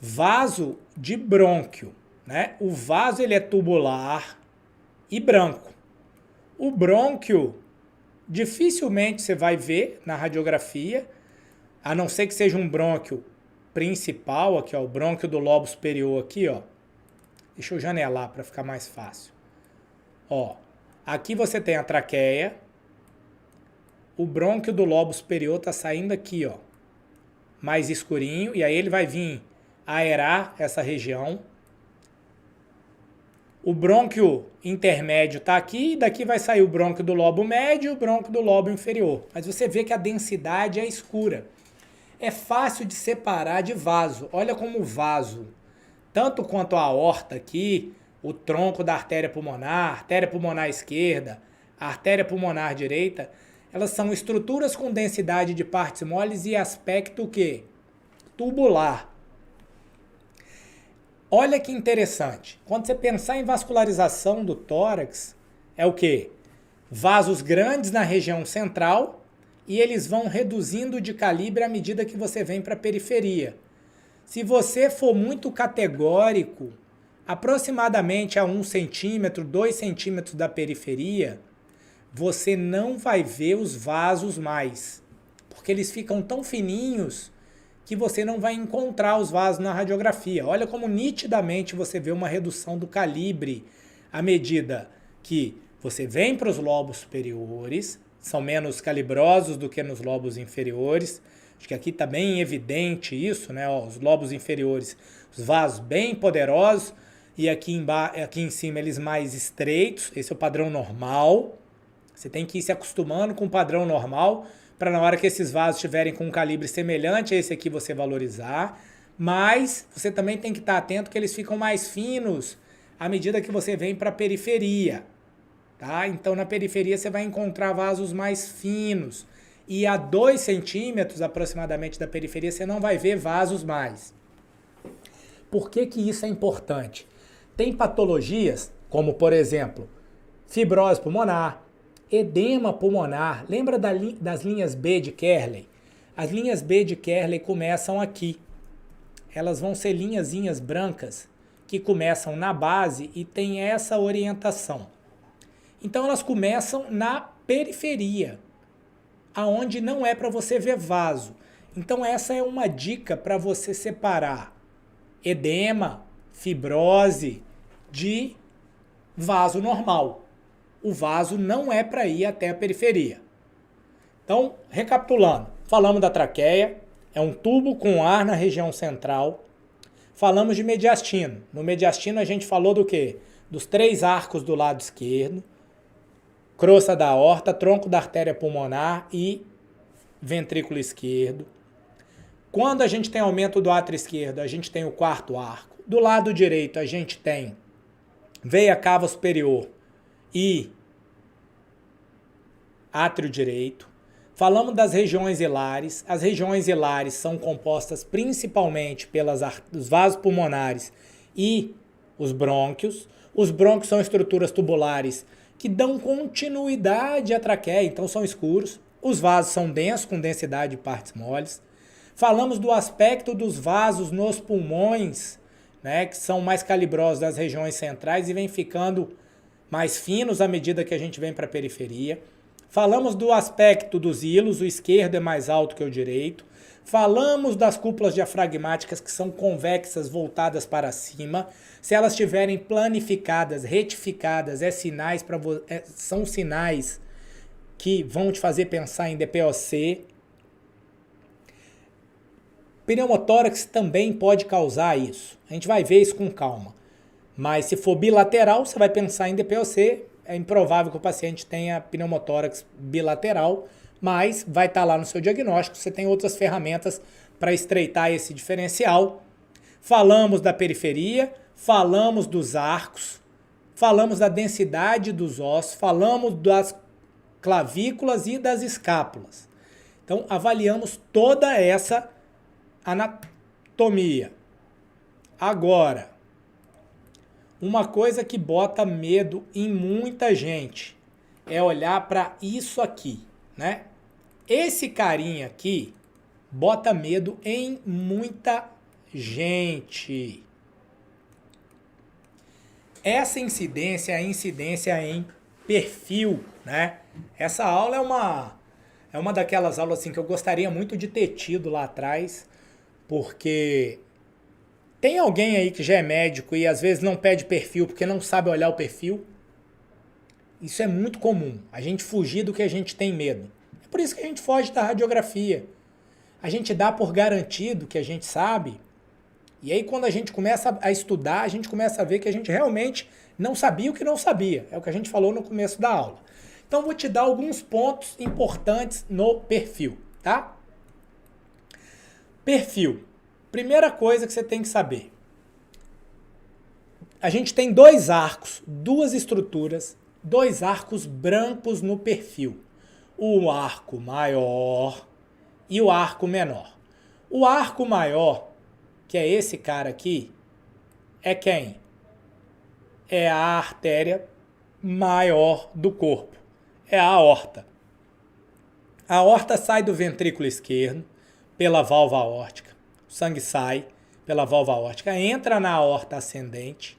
A: vaso de brônquio, né? O vaso ele é tubular e branco. O brônquio dificilmente você vai ver na radiografia, a não ser que seja um brônquio principal, aqui ó, o brônquio do lobo superior aqui, ó. Deixa eu janelar para ficar mais fácil. Ó, aqui você tem a traqueia, o brônquio do lobo superior tá saindo aqui, ó, mais escurinho, e aí ele vai vir aerar essa região. O brônquio intermédio tá aqui, e daqui vai sair o brônquio do lobo médio e o brônquio do lobo inferior. Mas você vê que a densidade é escura. É fácil de separar de vaso. Olha como o vaso, tanto quanto a aorta aqui, o tronco da artéria pulmonar esquerda, a artéria pulmonar direita, elas são estruturas com densidade de partes moles e aspecto o quê? Tubular. Olha que interessante. Quando você pensar em vascularização do tórax, é o quê? Vasos grandes na região central, e eles vão reduzindo de calibre à medida que você vem para a periferia. Se você for muito categórico, aproximadamente a 1 centímetro, 2 centímetros da periferia, você não vai ver os vasos mais, porque eles ficam tão fininhos que você não vai encontrar os vasos na radiografia. Olha como nitidamente você vê uma redução do calibre à medida que você vem para os lobos superiores, são menos calibrosos do que nos lobos inferiores. Acho que aqui está bem evidente isso, né? Ó, os lobos inferiores, os vasos bem poderosos, e aqui em cima eles mais estreitos. Esse é o padrão normal. Você tem que ir se acostumando com o padrão normal, para na hora que esses vasos estiverem com um calibre semelhante a esse aqui você valorizar. Mas você também tem que estar atento que eles ficam mais finos à medida que você vem para a periferia. Tá? Então na periferia você vai encontrar vasos mais finos. E a 2 centímetros aproximadamente da periferia você não vai ver vasos mais. Por que que isso é importante? Tem patologias, como por exemplo, fibrose pulmonar, edema pulmonar. Lembra das linhas B de Kerley? As linhas B de Kerley começam aqui. Elas vão ser linhazinhas brancas que começam na base e tem essa orientação. Então elas começam na periferia, aonde não é para você ver vaso. Então essa é uma dica para você separar edema, fibrose de vaso normal. O vaso não é para ir até a periferia. Então, recapitulando, falamos da traqueia, é um tubo com ar na região central. Falamos de mediastino. No mediastino a gente falou do quê? Dos 3 arcos do lado esquerdo, crosta da aorta, tronco da artéria pulmonar e ventrículo esquerdo. Quando a gente tem aumento do átrio esquerdo, a gente tem o 4º arco. Do lado direito a gente tem veia cava superior e átrio direito. Falamos das regiões hilares. As regiões hilares são compostas principalmente dos vasos pulmonares e os brônquios. Os brônquios são estruturas tubulares que dão continuidade à traqueia, então são escuros. Os vasos são densos, com densidade de partes moles. Falamos do aspecto dos vasos nos pulmões, né, que são mais calibrosos das regiões centrais e vêm ficando mais finos à medida que a gente vem para a periferia. Falamos do aspecto dos hilos, o esquerdo é mais alto que o direito. Falamos das cúpulas diafragmáticas que são convexas, voltadas para cima. Se elas estiverem planificadas, retificadas, são sinais que vão te fazer pensar em DPOC. Pneumotórax também pode causar isso. A gente vai ver isso com calma. Mas se for bilateral, você vai pensar em DPOC. É improvável que o paciente tenha pneumotórax bilateral, mas vai estar lá no seu diagnóstico. Você tem outras ferramentas para estreitar esse diferencial. Falamos da periferia, falamos dos arcos, falamos da densidade dos ossos, falamos das clavículas e das escápulas. Então, avaliamos toda essa anatomia. Agora, uma coisa que bota medo em muita gente é olhar para isso aqui, né? Esse carinha aqui bota medo em muita gente. Essa incidência é a incidência em perfil, né? Essa aula é uma daquelas aulas assim que eu gostaria muito de ter tido lá atrás, porque tem alguém aí que já é médico e às vezes não pede perfil porque não sabe olhar o perfil? Isso é muito comum, a gente fugir do que a gente tem medo. É por isso que a gente foge da radiografia. A gente dá por garantido que a gente sabe, e aí quando a gente começa a estudar, a gente começa a ver que a gente realmente não sabia o que não sabia. É o que a gente falou no começo da aula. Então vou te dar alguns pontos importantes no perfil, tá? Perfil. Primeira coisa que você tem que saber. A gente tem 2 arcos, 2 estruturas, 2 arcos brancos no perfil. O arco maior e o arco menor. O arco maior, que é esse cara aqui, é quem? É a artéria maior do corpo. É a aorta. A aorta sai do ventrículo esquerdo pela válvula aórtica. O sangue sai pela válvula aórtica, entra na aorta ascendente.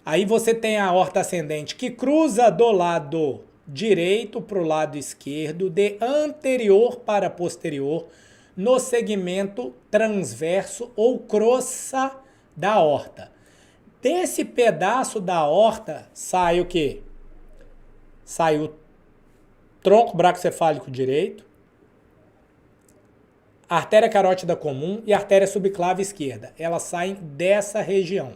A: Aí você tem a aorta ascendente que cruza do lado direito para o lado esquerdo, de anterior para posterior, no segmento transverso ou crosta da aorta. Desse pedaço da aorta sai o quê? Sai o tronco braquicefálico direito, a artéria carótida comum e a artéria subclave esquerda. Elas saem dessa região.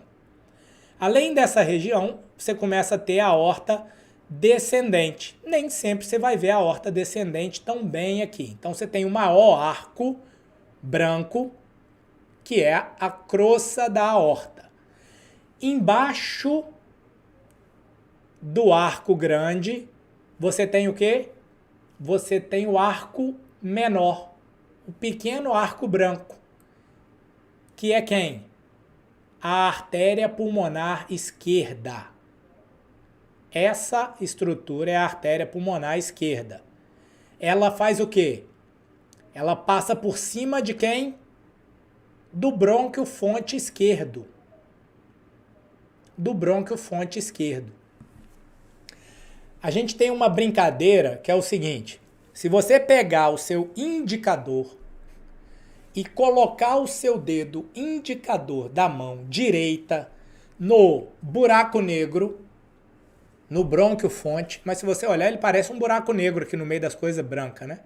A: Além dessa região, você começa a ter a aorta descendente. Nem sempre você vai ver a aorta descendente tão bem aqui. Então você tem o maior arco branco, que é a crosta da aorta. Embaixo do arco grande, você tem o quê? Você tem o arco menor, o pequeno arco branco, que é quem? A artéria pulmonar esquerda. Essa estrutura é a artéria pulmonar esquerda. Ela faz o quê? Ela passa por cima de quem? Do brônquio fonte esquerdo. Do brônquio fonte esquerdo. A gente tem uma brincadeira que é o seguinte: se você pegar o seu indicador e colocar o seu dedo indicador da mão direita no buraco negro, no brônquio fonte, mas se você olhar, ele parece um buraco negro aqui no meio das coisas brancas, né?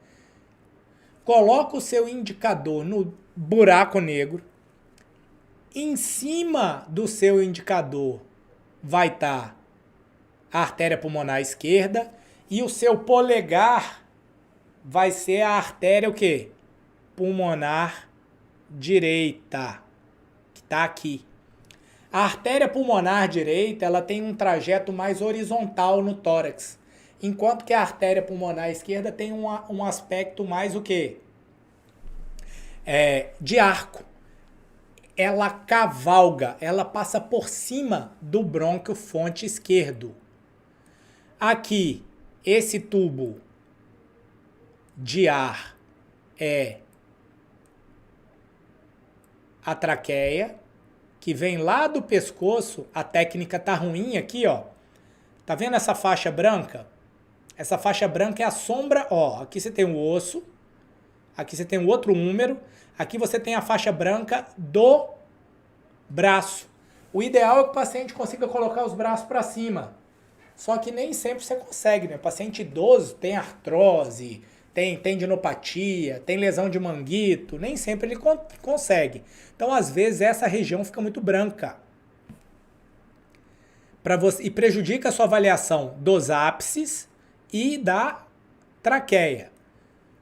A: Coloca o seu indicador no buraco negro. Em cima do seu indicador vai estar a artéria pulmonar esquerda e o seu polegar vai ser a artéria o quê? Pulmonar direita, que está aqui. A artéria pulmonar direita, ela tem um trajeto mais horizontal no tórax, enquanto que a artéria pulmonar esquerda tem um aspecto mais o quê? De arco. Ela cavalga, ela passa por cima do brônquio fonte esquerdo. Aqui, esse tubo de ar é a traqueia, que vem lá do pescoço. A técnica tá ruim aqui, ó. Tá vendo essa faixa branca? Essa faixa branca é a sombra, ó. Aqui você tem o osso, aqui você tem o outro húmero, aqui você tem a faixa branca do braço. O ideal é que o paciente consiga colocar os braços para cima. Só que nem sempre você consegue, né? O paciente idoso tem artrose, tem tendinopatia, tem lesão de manguito, nem sempre ele consegue. Então, às vezes, essa região fica muito branca. E prejudica a sua avaliação dos ápices e da traqueia.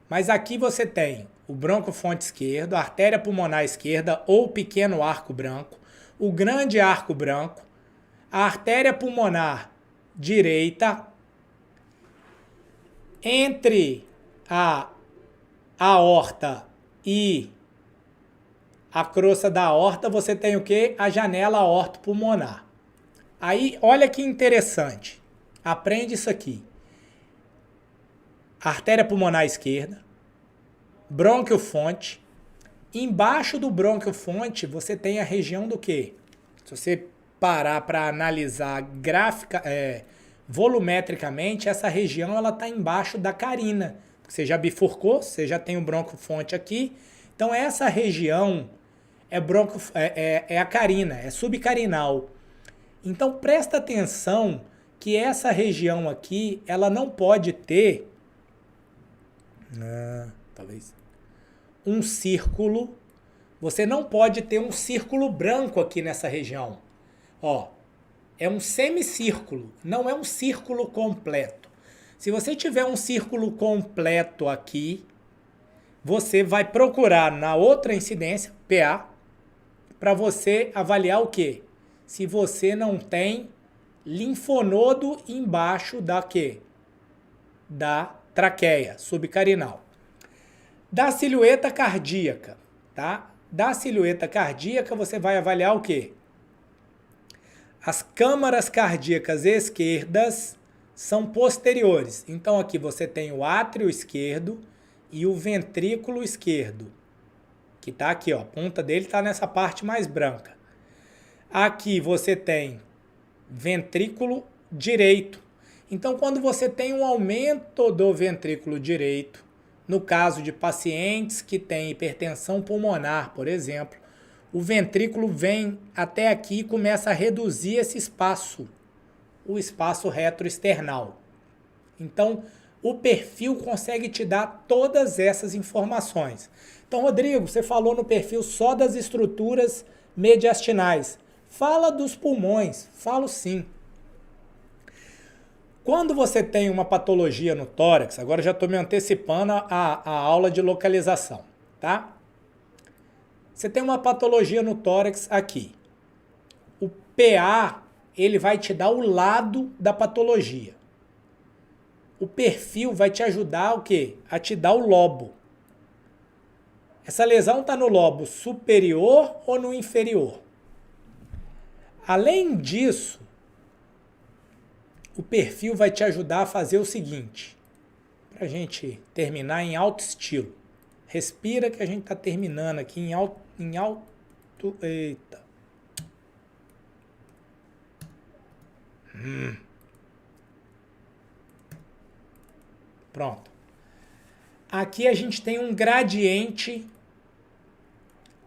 A: Mas aqui você tem o brônquio fonte esquerdo, a artéria pulmonar esquerda ou pequeno arco branco, o grande arco branco, a artéria pulmonar direita, entre a aorta e a crosta da aorta, você tem o quê? A janela aortopulmonar. Aí, olha que interessante. Aprende isso aqui. Artéria pulmonar esquerda, brônquio fonte. Embaixo do brônquio fonte, você tem a região do quê? Se você parar para analisar volumetricamente, essa região ela está embaixo da carina. Você já bifurcou, você já tem o brônquio fonte aqui. Então essa região é a carina, é subcarinal. Então presta atenção que essa região aqui, ela não pode ter talvez um círculo. Você não pode ter um círculo branco aqui nessa região. Ó, é um semicírculo, não é um círculo completo. Se você tiver um círculo completo aqui, você vai procurar na outra incidência, PA, para você avaliar o quê? Se você não tem linfonodo embaixo da quê? Da traqueia subcarinal. Da silhueta cardíaca, tá? Da silhueta cardíaca você vai avaliar o quê? As câmaras cardíacas esquerdas são posteriores. Então aqui você tem o átrio esquerdo e o ventrículo esquerdo, que está aqui, ó, a ponta dele está nessa parte mais branca. Aqui você tem ventrículo direito. Então quando você tem um aumento do ventrículo direito, No caso de pacientes que têm hipertensão pulmonar, por exemplo, o ventrículo vem até aqui e começa a reduzir esse espaço, o espaço retroesternal. Então, o perfil consegue te dar todas essas informações. Então, Rodrigo, você falou no perfil só das estruturas mediastinais. Fala dos pulmões. Falo sim. Quando você tem uma patologia no tórax, agora já estou me antecipando a aula de localização, tá? Você tem uma patologia no tórax aqui. O PA, ele vai te dar o lado da patologia. O perfil vai te ajudar o quê? A te dar o lobo. Essa lesão está no lobo superior ou no inferior? Além disso, o perfil vai te ajudar a fazer o seguinte, para a gente terminar em alto estilo. Respira que a gente está terminando aqui em alto... Eita. Pronto. Aqui a gente tem um gradiente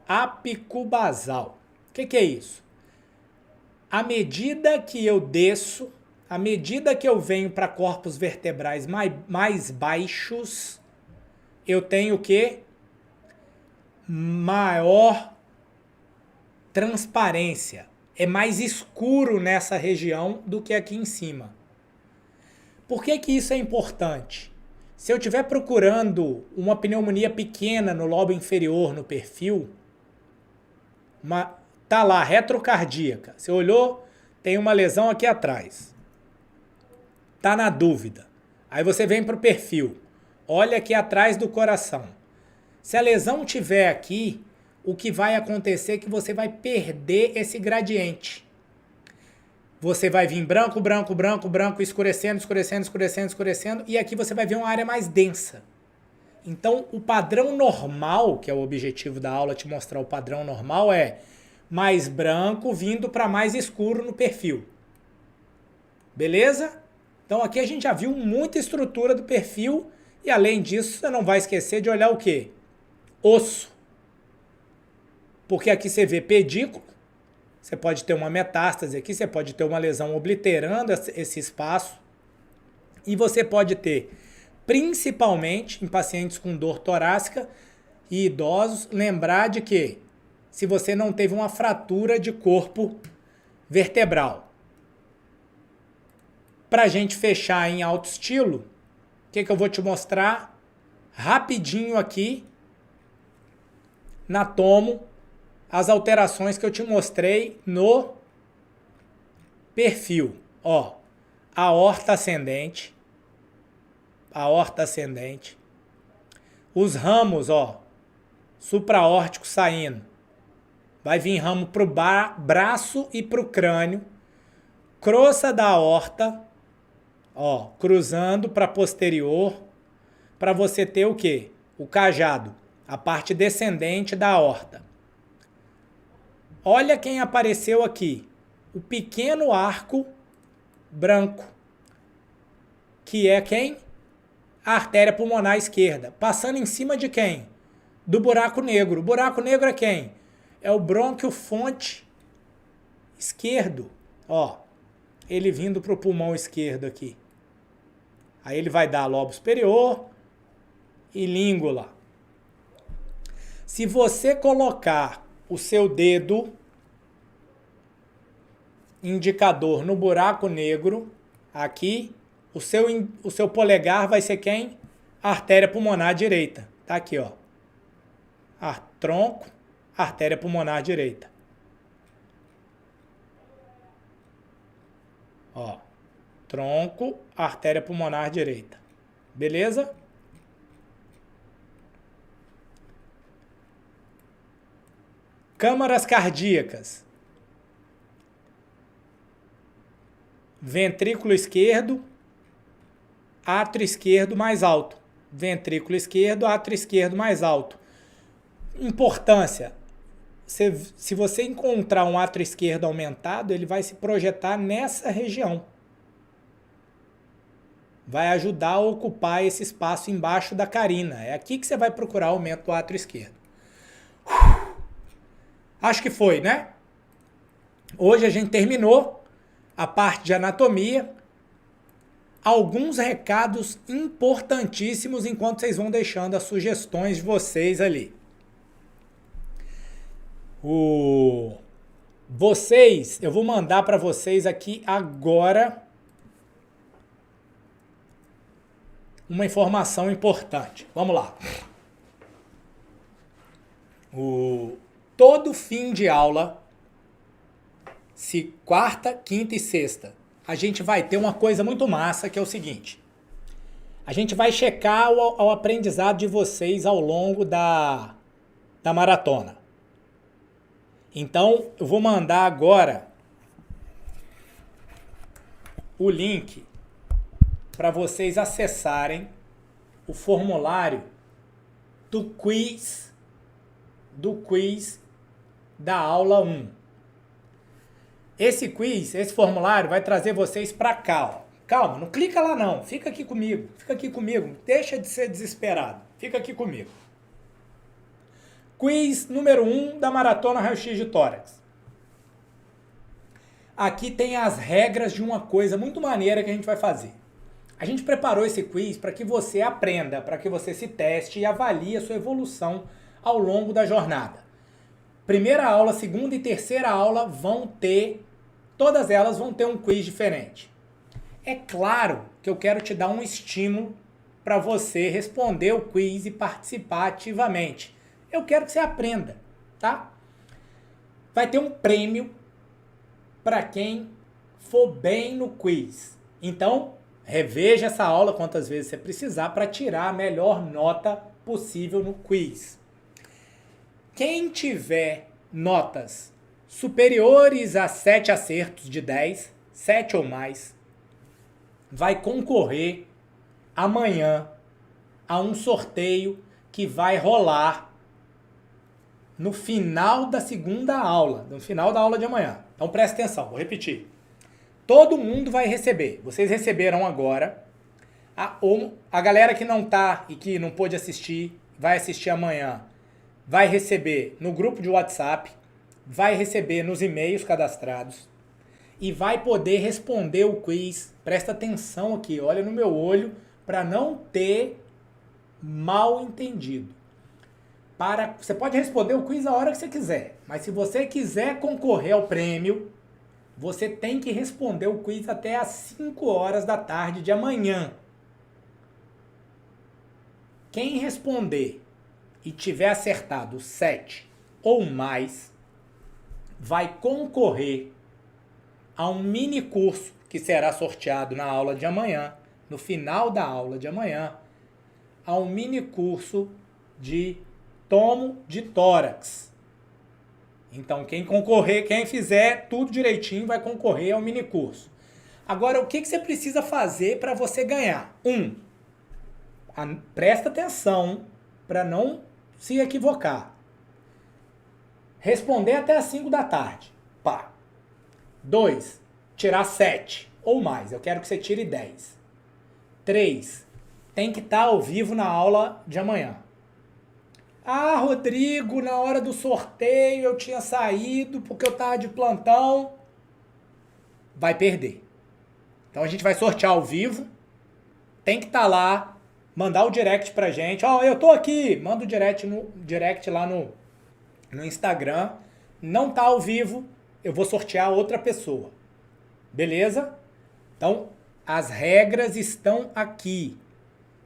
A: apicobasal. O que é isso? À medida que eu desço, à medida que eu venho para corpos vertebrais mais baixos, eu tenho o quê? Maior transparência. É mais escuro nessa região do que aqui em cima. Por que isso é importante? Se eu estiver procurando uma pneumonia pequena no lobo inferior, no perfil, tá lá, retrocardíaca. Você olhou, tem uma lesão aqui atrás. Tá na dúvida. Aí você vem para o perfil. Olha aqui atrás do coração. Se a lesão tiver aqui, o que vai acontecer é que você vai perder esse gradiente. Você vai vir branco, branco, branco, branco, escurecendo, escurecendo, escurecendo, escurecendo, e aqui você vai ver uma área mais densa. Então, o padrão normal, que é o objetivo da aula, te mostrar o padrão normal, é mais branco vindo para mais escuro no perfil. Beleza? Então, aqui a gente já viu muita estrutura do perfil, e além disso, você não vai esquecer de olhar o quê? Osso. Porque aqui você vê pedículo, você pode ter uma metástase aqui, você pode ter uma lesão obliterando esse espaço. E você pode ter, principalmente em pacientes com dor torácica e idosos, lembrar de que se você não teve uma fratura de corpo vertebral. Para a gente fechar em alto estilo, o que eu vou te mostrar rapidinho aqui na tomo, as alterações que eu te mostrei no perfil. Ó, aorta ascendente. Os ramos, ó, supraórtico saindo. Vai vir ramo pro braço e pro crânio. Crosta da aorta, ó, cruzando para posterior, para você ter o quê? O cajado, a parte descendente da aorta. Olha quem apareceu aqui. O pequeno arco branco. Que é quem? A artéria pulmonar esquerda. Passando em cima de quem? Do buraco negro. O buraco negro é quem? É o brônquio fonte esquerdo. Ó, ele vindo para o pulmão esquerdo aqui. Aí ele vai dar lobo superior e língula. Se você colocar o seu dedo indicador no buraco negro, aqui, o seu polegar vai ser quem? A artéria pulmonar direita. Tá aqui, ó. Tronco, artéria pulmonar direita. Ó. Tronco, artéria pulmonar direita. Beleza? Câmaras cardíacas. Ventrículo esquerdo, átrio esquerdo mais alto. Ventrículo esquerdo, átrio esquerdo mais alto. Importância. Se você encontrar um átrio esquerdo aumentado, ele vai se projetar nessa região. vai ajudar a ocupar esse espaço embaixo da carina. É aqui que você vai procurar aumento do átrio esquerdo. Acho que foi, né? Hoje a gente terminou a parte de anatomia. Alguns recados importantíssimos enquanto vocês vão deixando as sugestões de vocês ali. Eu vou mandar para vocês aqui agora uma informação importante. Vamos lá. Todo fim de aula, se quarta, quinta e sexta, a gente vai ter uma coisa muito massa, que é o seguinte. A gente vai checar o aprendizado de vocês ao longo da maratona. Então, eu vou mandar agora o link para vocês acessarem o formulário do quiz da aula 1. Esse formulário vai trazer vocês para cá, ó. Calma, não clica lá não, fica aqui comigo, deixa de ser desesperado, fica aqui comigo. Quiz número 1 da Maratona Raio-X de Tórax. Aqui tem as regras de uma coisa muito maneira que a gente vai fazer. A gente preparou esse quiz para que você aprenda, para que você se teste e avalie a sua evolução ao longo da jornada. Primeira aula, segunda e terceira aula todas elas vão ter um quiz diferente. É claro que eu quero te dar um estímulo para você responder o quiz e participar ativamente. Eu quero que você aprenda, tá? Vai ter um prêmio para quem for bem no quiz. Então, reveja essa aula quantas vezes você precisar para tirar a melhor nota possível no quiz. Quem tiver notas superiores a 7 acertos de 10, 7 ou mais, vai concorrer amanhã a um sorteio que vai rolar no final da segunda aula, no final da aula de amanhã. Então presta atenção, vou repetir. Todo mundo vai receber. Vocês receberam agora. A galera que não tá e que não pôde assistir, vai assistir amanhã, vai receber no grupo de WhatsApp, vai receber nos e-mails cadastrados e vai poder responder o quiz. Presta atenção aqui, olha no meu olho para não ter mal entendido. Você pode responder o quiz a hora que você quiser, mas se você quiser concorrer ao prêmio, você tem que responder o quiz até às 5 horas da tarde de amanhã. Quem responder e tiver acertado 7 ou mais, vai concorrer a um mini curso que será sorteado na aula de amanhã, no final da aula de amanhã, a um mini curso de tomo de tórax. Então, quem fizer tudo direitinho vai concorrer ao mini curso. Agora, o que você precisa fazer para você ganhar? Presta atenção para não se equivocar. Responder até às 5 da tarde. 2. Tirar 7 ou mais. Eu quero que você tire 10. 3. Tem que estar ao vivo na aula de amanhã. Rodrigo, na hora do sorteio eu tinha saído porque eu estava de plantão. Vai perder. Então a gente vai sortear ao vivo. Tem que estar lá, mandar o direct pra gente. Eu tô aqui. Manda o direct lá no Instagram. Não tá ao vivo, eu vou sortear outra pessoa. Beleza? Então, as regras estão aqui.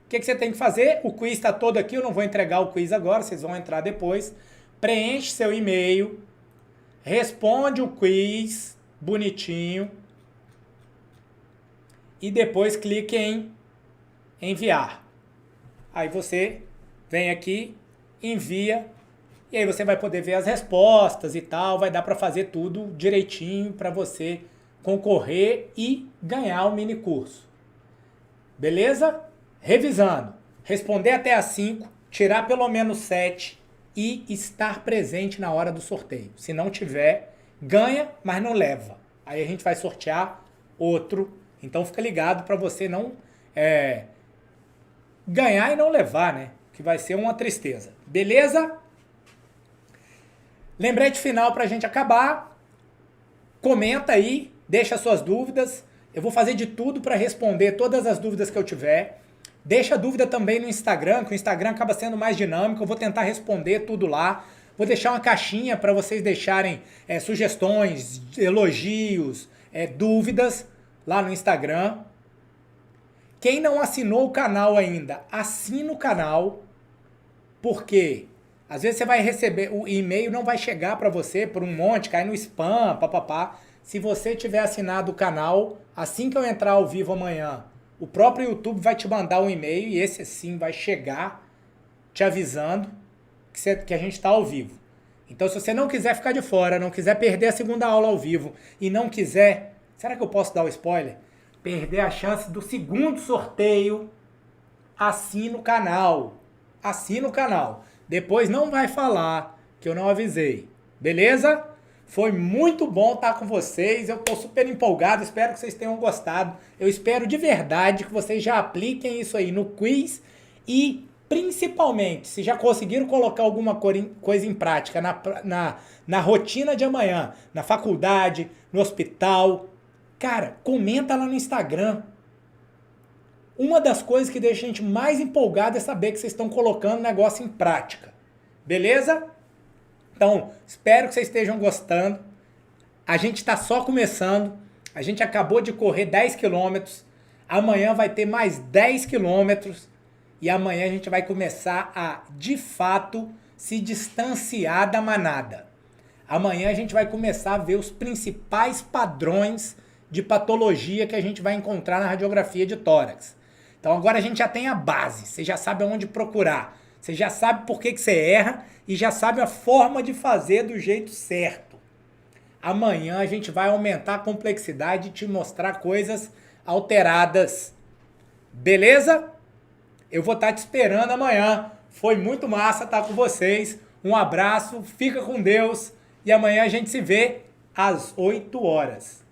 A: O que você tem que fazer? O quiz está todo aqui, eu não vou entregar o quiz agora, vocês vão entrar depois. Preenche seu e-mail, responde o quiz bonitinho e depois clique em enviar. Aí você vem aqui, envia e aí você vai poder ver as respostas e tal, vai dar para fazer tudo direitinho para você concorrer e ganhar o mini curso. Beleza? Revisando, responder até às 5, tirar pelo menos 7 e estar presente na hora do sorteio. Se não tiver, ganha, mas não leva. Aí a gente vai sortear outro. Então fica ligado para você não ganhar e não levar, né? Que vai ser uma tristeza. Beleza? Lembrete final pra gente acabar. Comenta aí, deixa suas dúvidas. Eu vou fazer de tudo para responder todas as dúvidas que eu tiver. Deixa dúvida também no Instagram, que o Instagram acaba sendo mais dinâmico. Eu vou tentar responder tudo lá. Vou deixar uma caixinha para vocês deixarem sugestões, elogios, dúvidas lá no Instagram. Quem não assinou o canal ainda, assina o canal, porque às vezes você vai receber, o e-mail não vai chegar para você por um monte, cai no spam, papapá. Se você tiver assinado o canal, assim que eu entrar ao vivo amanhã, o próprio YouTube vai te mandar um e-mail e esse sim vai chegar te avisando que a gente está ao vivo. Então, se você não quiser ficar de fora, não quiser perder a segunda aula ao vivo e não quiser, será que eu posso dar o spoiler? Perder a chance do segundo sorteio, assina o canal. Assina o canal. Depois não vai falar que eu não avisei. Beleza? Foi muito bom estar com vocês. Eu estou super empolgado. Espero que vocês tenham gostado. Eu espero de verdade que vocês já apliquem isso aí no quiz e, principalmente, se já conseguiram colocar alguma coisa em prática na rotina de amanhã, na faculdade, no hospital, cara, comenta lá no Instagram. Uma das coisas que deixa a gente mais empolgado é saber que vocês estão colocando o negócio em prática. Beleza? Então, espero que vocês estejam gostando. A gente está só começando. A gente acabou de correr 10 quilômetros. Amanhã vai ter mais 10 quilômetros. E amanhã a gente vai começar a, de fato, se distanciar da manada. Amanhã a gente vai começar a ver os principais padrões de patologia que a gente vai encontrar na radiografia de tórax. Então agora a gente já tem a base, você já sabe onde procurar, você já sabe por que você erra e já sabe a forma de fazer do jeito certo. Amanhã a gente vai aumentar a complexidade e te mostrar coisas alteradas. Beleza? Eu vou estar te esperando amanhã. Foi muito massa estar com vocês. Um abraço, fica com Deus e amanhã a gente se vê às 8 horas.